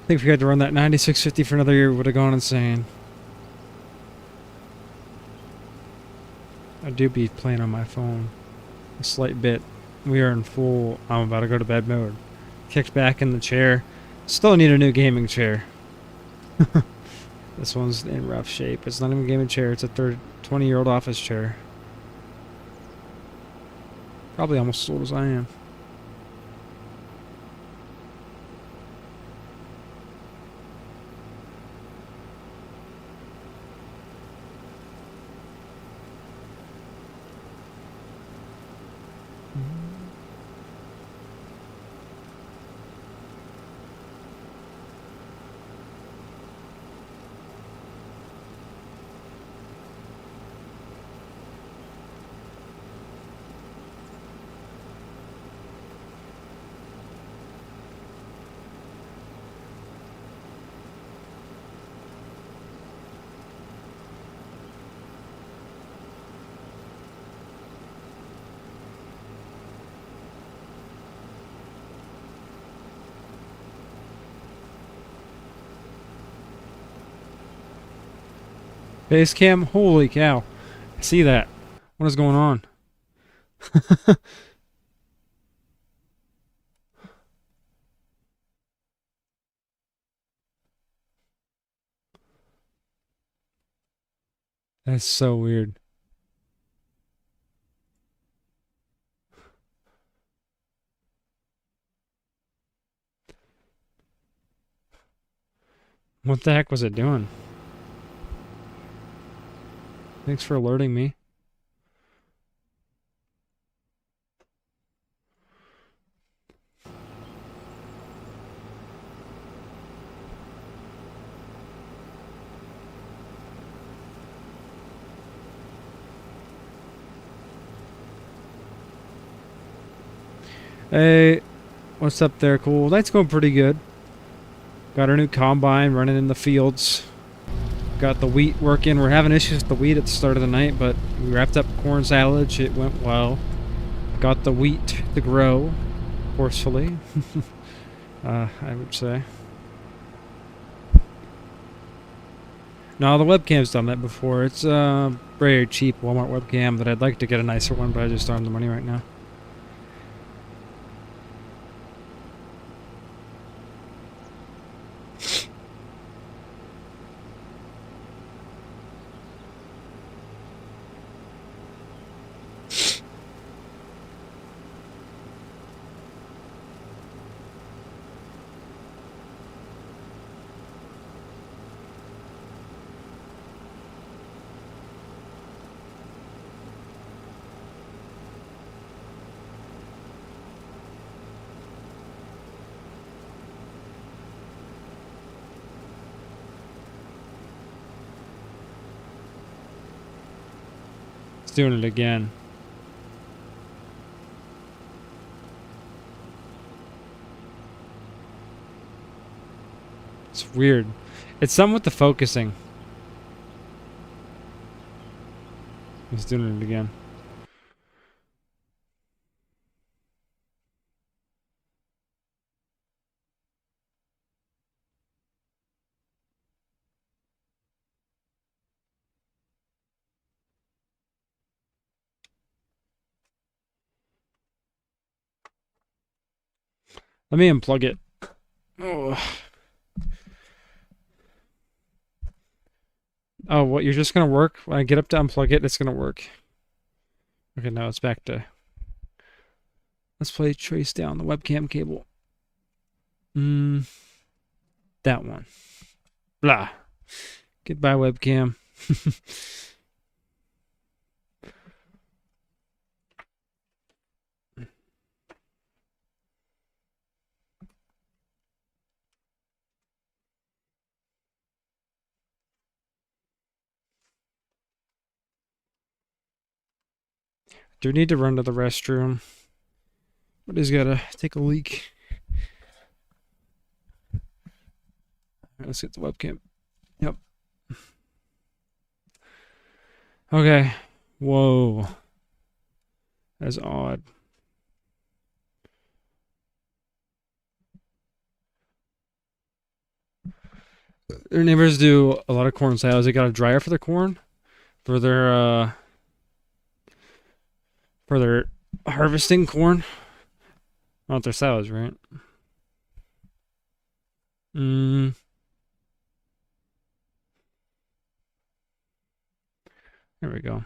Speaker 1: I think if we had to run that 9650 for another year, we would have gone insane. I do be playing on my phone a slight bit. We are in full I'm about to go to bed mode. Kicked back in the chair. Still need a new gaming chair. This one's in rough shape. It's not even a gaming chair. It's a 20-year-old office chair. Probably almost as old as I am. Base cam? Holy cow. I see that. What is going on? That's so weird. What the heck was it doing? Thanks for alerting me. Hey, what's up there? Cool. Night's going pretty good. Got our new combine running in the fields. Got the wheat working. We're having issues with the wheat at the start of the night, but we wrapped up corn silage. It went well. Got the wheat to grow forcefully, I would say. No, the webcam's done that before. It's very cheap Walmart webcam that I'd like to get a nicer one, but I just don't have the money right now. It's doing it again. It's weird. It's something with the focusing. It's doing it again. Let me unplug it. Oh. Oh, what? You're just gonna work? When I get up to unplug it, it's gonna work. Okay, now it's back to... Let's play trace down the webcam cable. That one. Blah. Goodbye, webcam. Do we need to run to the restroom? But he's gotta take a leak. Alright, let's get the webcam. Yep. Okay. Whoa. That's odd. Their neighbors do a lot of corn silos. They got a dryer for their corn, for their harvesting corn. Not their silos, right? There we go.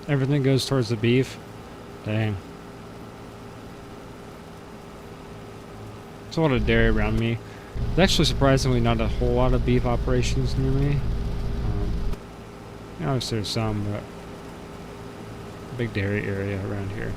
Speaker 1: Everything goes towards the beef. Dang. There's a lot of dairy around me. There's actually surprisingly not a whole lot of beef operations near me. Obviously there's some, but big dairy area around here.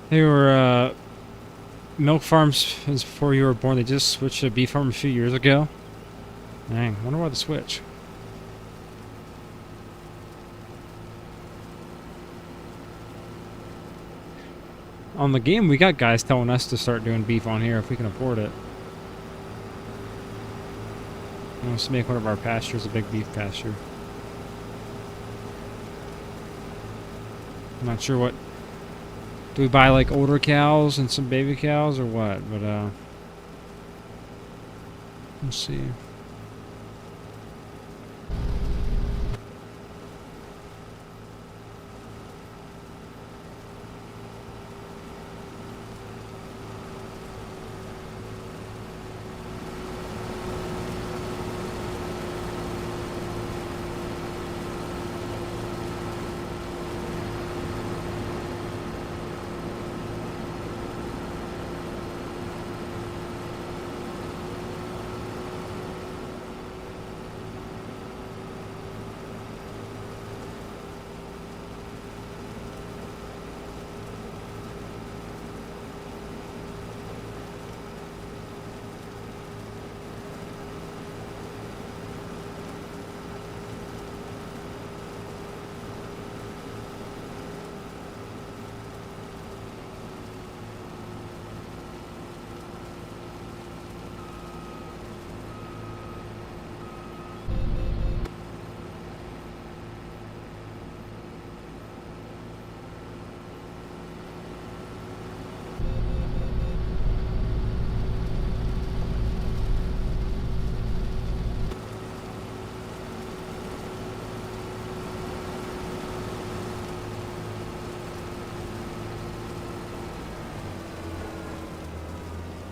Speaker 1: They were milk farms since before you were born. They just switched to beef farm a few years ago. Dang, wonder why the switch. On the game, we got guys telling us to start doing beef on here if we can afford it. Let's make one of our pastures a big beef pasture. I'm not sure what. Do we buy like older cows and some baby cows or what? But let's see.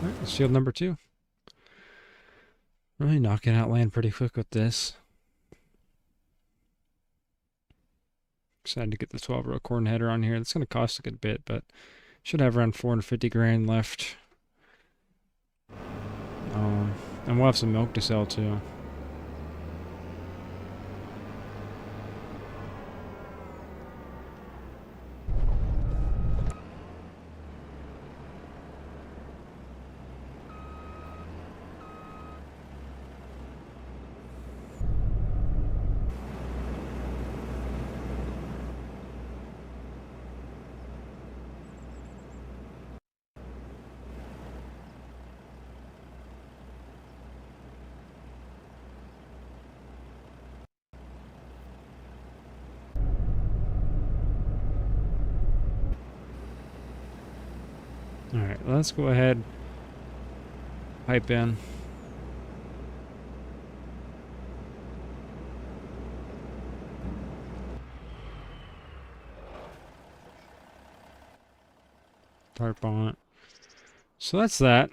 Speaker 1: Alright, shield number 2. Really knocking out land pretty quick with this. Excited to get the 12-row corn header on here. That's going to cost a good bit, but should have around 450 grand left. And we'll have some milk to sell too. Alright, let's go ahead. Pipe in. Tarp on it. So that's that.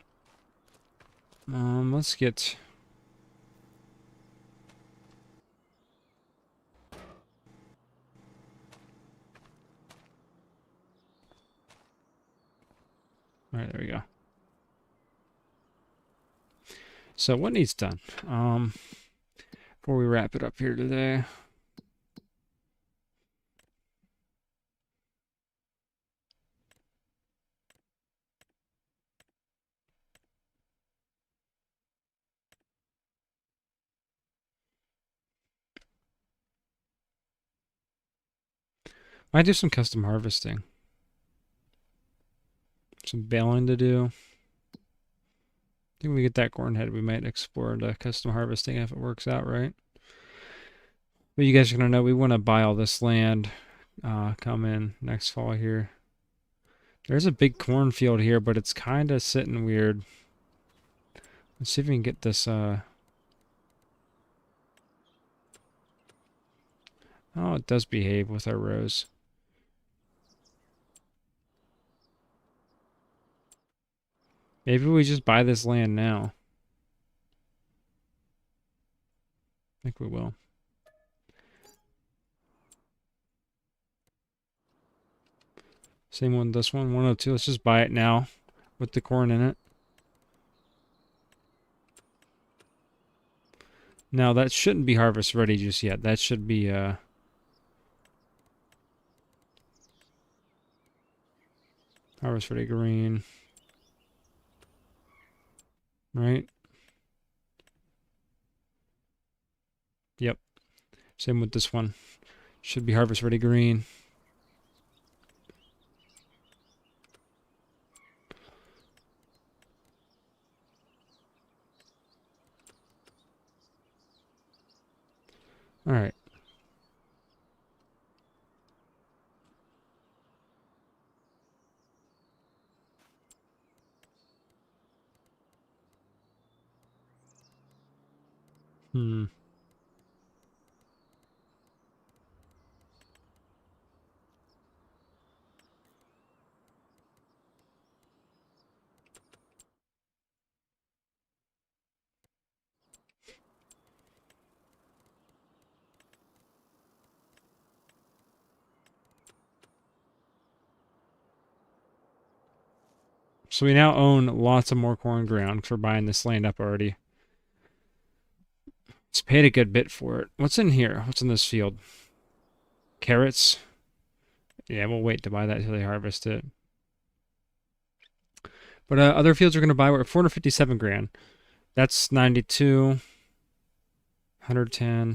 Speaker 1: Let's get... Alright, there we go. So what needs done? Before we wrap it up here today. Might do some custom harvesting. Some baling to do. I think when we get that corn head, we might explore the custom harvesting if it works out right. But you guys are going to know we want to buy all this land come in next fall here. There's a big cornfield here, but it's kind of sitting weird. Let's see if we can get this... Oh, it does behave with our rows. Maybe we just buy this land now. I think we will. Same one, this one, 102. Let's just buy it now with the corn in it. Now, that shouldn't be harvest ready just yet. That should be, harvest ready green. Right? Yep. Same with this one. Should be harvest ready green. All right. Hmm. So we now own lots of more corn ground because we're buying this land up already. It's paid a good bit for it. What's in here? What's in this field? Carrots? Yeah, we'll wait to buy that until they harvest it. But other fields we're going to buy were at 457 grand. That's 92, 110,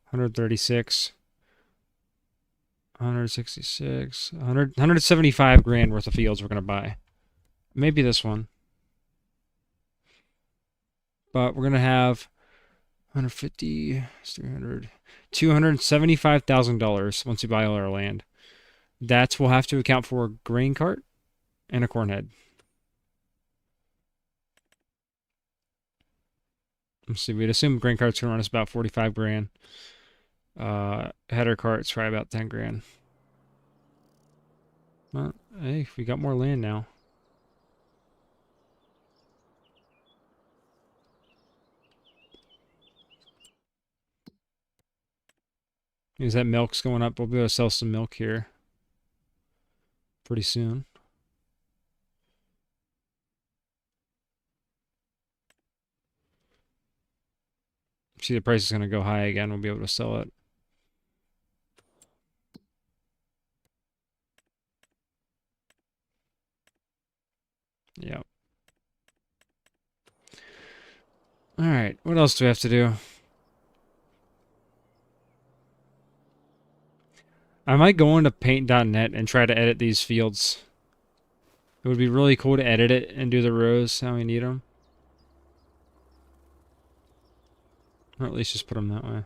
Speaker 1: 136, 166, 100, 175 grand worth of fields we're going to buy. Maybe this one. But we're going to have 150, 300, $275,000 once we buy all our land. That's we'll have to account for a grain cart and a corn head. Let's see, we'd assume grain cart's gonna run us about 45 grand. Header cart's probably about 10 grand. Well, hey, we got more land now. Means that milk's going up. We'll be able to sell some milk here pretty soon. See, the price is going to go high again. We'll be able to sell it. Yep. All right. What else do we have to do? I might go into paint.net and try to edit these fields. It would be really cool to edit it and do the rows how we need them. Or at least just put them that way.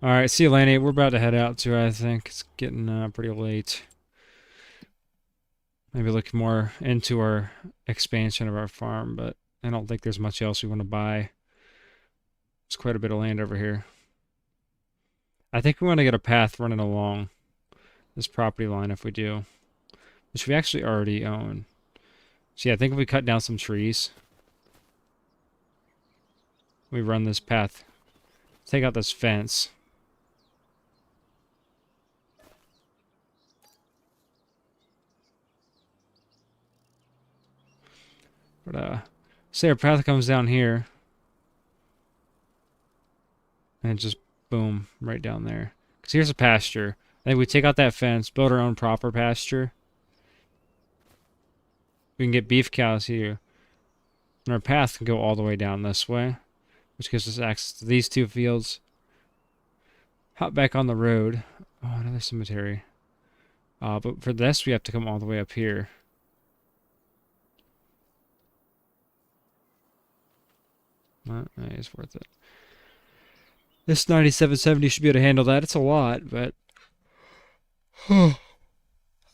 Speaker 1: Alright, see you, Lanny. We're about to head out too, I think. It's getting pretty late. Maybe look more into our expansion of our farm, but I don't think there's much else we want to buy. There's quite a bit of land over here. I think we want to get a path running along this property line if we do. Which we actually already own. So yeah, I think if we cut down some trees, we run this path, take out this fence. But say our path comes down here, and just boom, right down there. Because here's a pasture. I think we take out that fence, build our own proper pasture. We can get beef cows here. And our path can go all the way down this way, which gives us access to these two fields. Hop back on the road. Oh, another cemetery. But for this, we have to come all the way up here. Well, it's worth it. This 9770 should be able to handle that. It's a lot, but I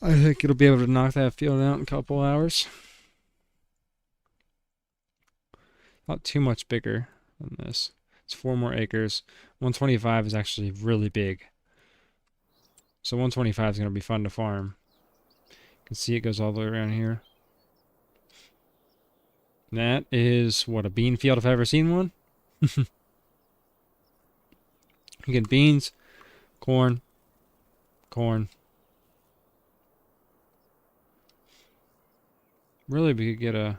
Speaker 1: think it'll be able to knock that field out in a couple hours. Not too much bigger than this. It's 4 more acres. 125 is actually really big. So 125 is going to be fun to farm. You can see it goes all the way around here. That is, what, a bean field if I've ever seen one? You get beans, corn, corn. Really, we could get a...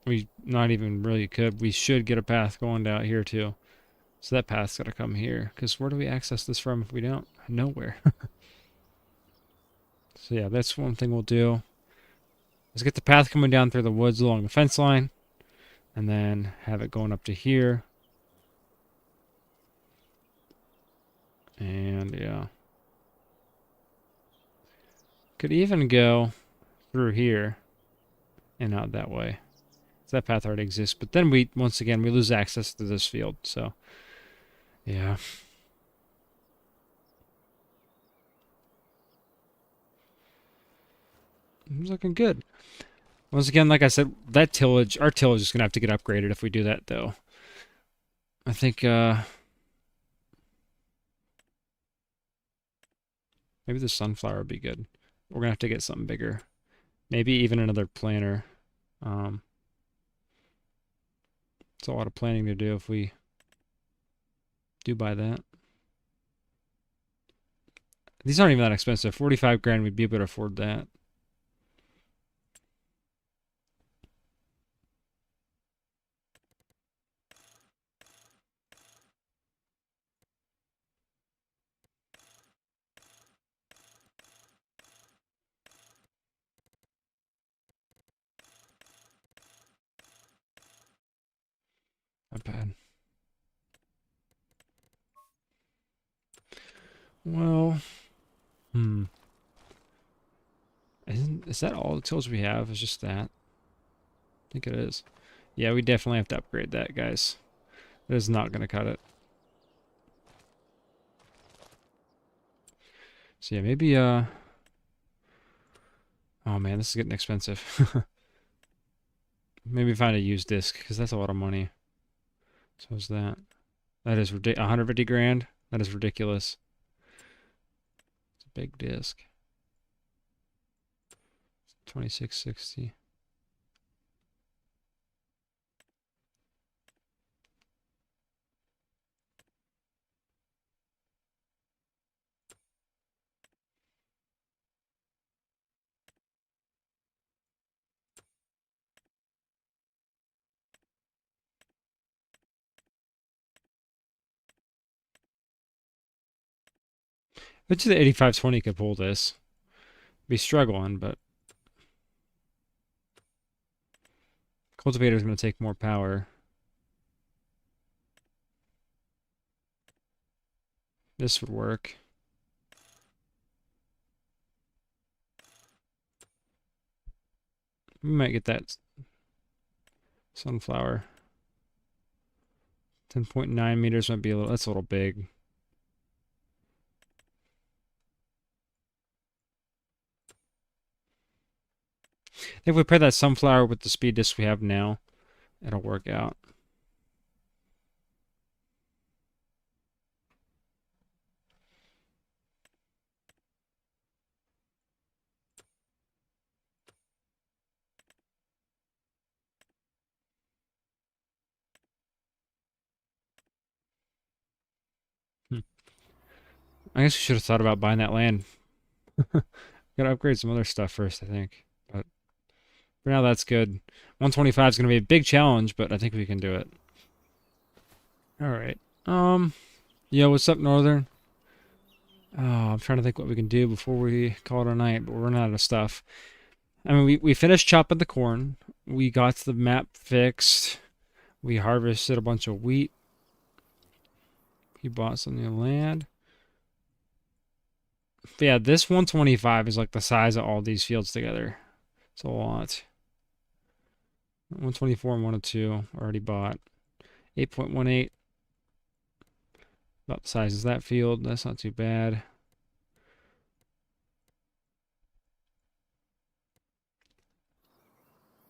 Speaker 1: We not even really could. We should get a path going down here, too. So that path's got to come here. Because where do we access this from if we don't? Nowhere. So yeah, that's one thing we'll do. Let's get the path coming down through the woods along the fence line. And then have it going up to here. And yeah. Could even go through here and out that way. So that path already exists. But then we, once again, we lose access to this field. So, yeah. It's looking good. Once again, like I said, that tillage, our tillage is going to have to get upgraded if we do that, though. I think, maybe the sunflower would be good. We're going to have to get something bigger. Maybe even another planter. It's a lot of planning to do if we do buy that. These aren't even that expensive. 45 grand, we'd be able to afford that. Not bad. Well, is that all the tools we have? Is just that? I think it is. Yeah, we definitely have to upgrade that, guys. It is not going to cut it. So yeah, maybe, oh man, this is getting expensive. Maybe find a used disc, because that's a lot of money. So is that. That is 150 grand? That is ridiculous. It's a big disc. 2660. Bet you the 8520 could pull this. Be struggling, but cultivator's going to take more power. This would work. We might get that sunflower. 10.9 meters might be a little, that's a little big. If we pair that sunflower with the speed disc we have now, it'll work out. I guess we should have thought about buying that land. Gotta upgrade some other stuff first, I think. But for now, that's good. 125 is gonna be a big challenge, but I think we can do it. All right. Yo, what's up, Northern? Oh, I'm trying to think what we can do before we call it a night, but we're running out of stuff. I mean, we finished chopping the corn. We got the map fixed. We harvested a bunch of wheat. We bought some new land. But yeah, this 125 is like the size of all these fields together. It's a lot. 124 and 102 already bought. 8.18. About the size of that field. That's not too bad.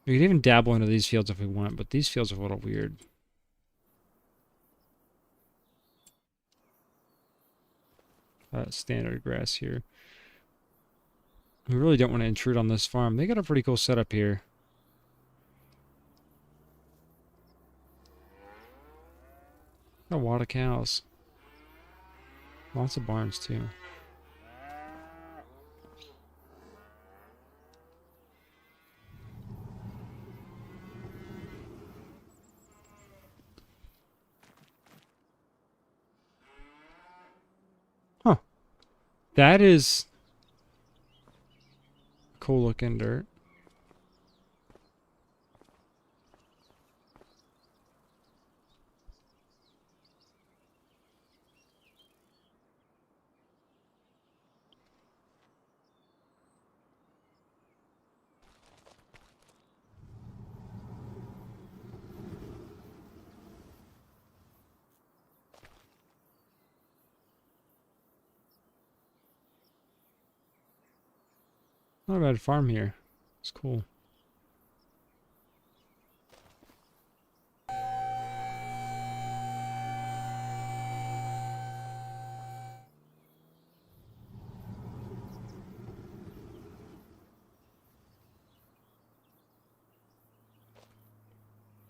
Speaker 1: We could even dabble into these fields if we want, but these fields are a little weird. Standard grass here. We really don't want to intrude on this farm. They got a pretty cool setup here. Got a lot of cows. Lots of barns too. Huh. That is cool looking dirt. Not a bad farm here. It's cool.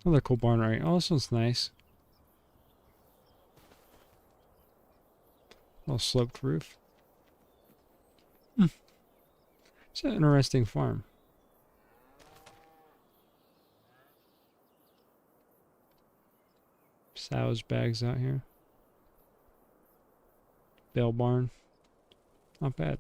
Speaker 1: Another cool barn, right? Oh, this one's nice. Little sloped roof. It's an interesting farm. Silage bags out here. Bale barn. Not bad.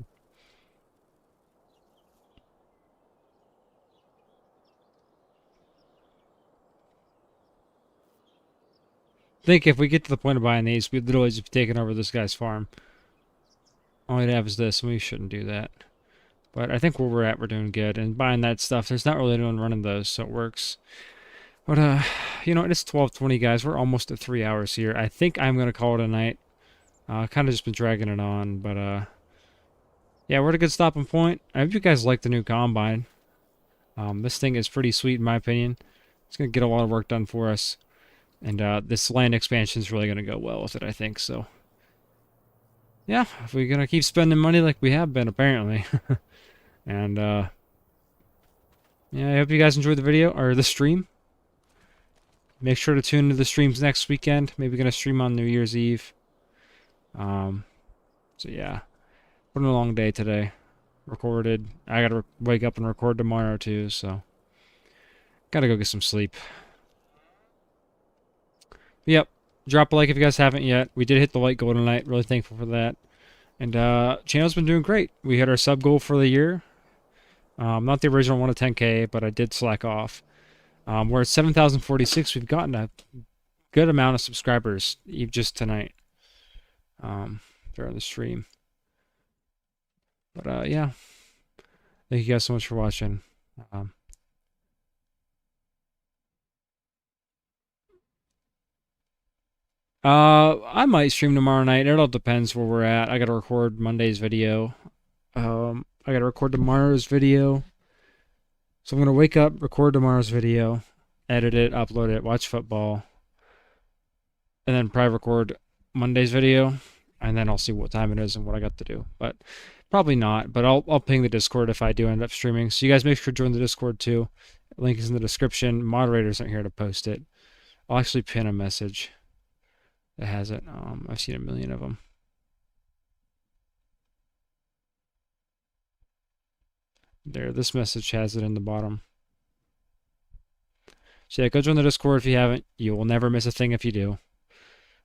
Speaker 1: I think if we get to the point of buying these, we'd literally just be taking over this guy's farm. All we'd have is this, and we shouldn't do that. But I think where we're at, we're doing good. And buying that stuff, there's not really anyone running those, so it works. But, you know, it's 12:20, guys. We're almost at 3 hours here. I think I'm going to call it a night. Kind of just been dragging it on, but, yeah, we're at a good stopping point. I hope you guys like the new combine. This thing is pretty sweet, in my opinion. It's going to get a lot of work done for us. And this land expansion is really going to go well with it, I think. So, yeah, if we're going to keep spending money like we have been, apparently. And, yeah, I hope you guys enjoyed the video, or the stream. Make sure to tune into the streams next weekend. Maybe going to stream on New Year's Eve. So, yeah. Been a long day today. Recorded. I got to wake up and record tomorrow, too, so. Got to go get some sleep. Yep. Drop a like if you guys haven't yet. We did hit the like goal tonight. Really thankful for that. And channel's been doing great. We hit our sub goal for the year. Not the original 1 to 10K, but I did slack off. We're at 7,046. We've gotten a good amount of subscribers just tonight during the stream. But yeah, thank you guys so much for watching. I might stream tomorrow night. It all depends where we're at. I gotta record Monday's video. I gotta record tomorrow's video. So I'm gonna wake up, record tomorrow's video, edit it, upload it, watch football, and then probably record Monday's video, and then I'll see what time it is and what I got to do. But probably not. But I'll ping the Discord if I do end up streaming. So you guys make sure to join the Discord too. Link is in the description. Moderators aren't here to post it. I'll actually pin a message that has it. I've seen a million of them. There, this message has it in the bottom. So yeah, go join the Discord if you haven't. You will never miss a thing if you do.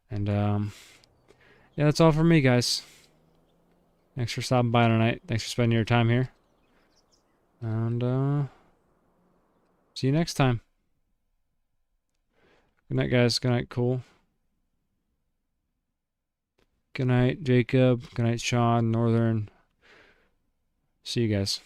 Speaker 1: And yeah, that's all from me, guys. Thanks for stopping by tonight. Thanks for spending your time here. And see you next time. Good night, guys. Good night, Cool. Good night, Jacob. Good night, Sean, Northern. See you guys.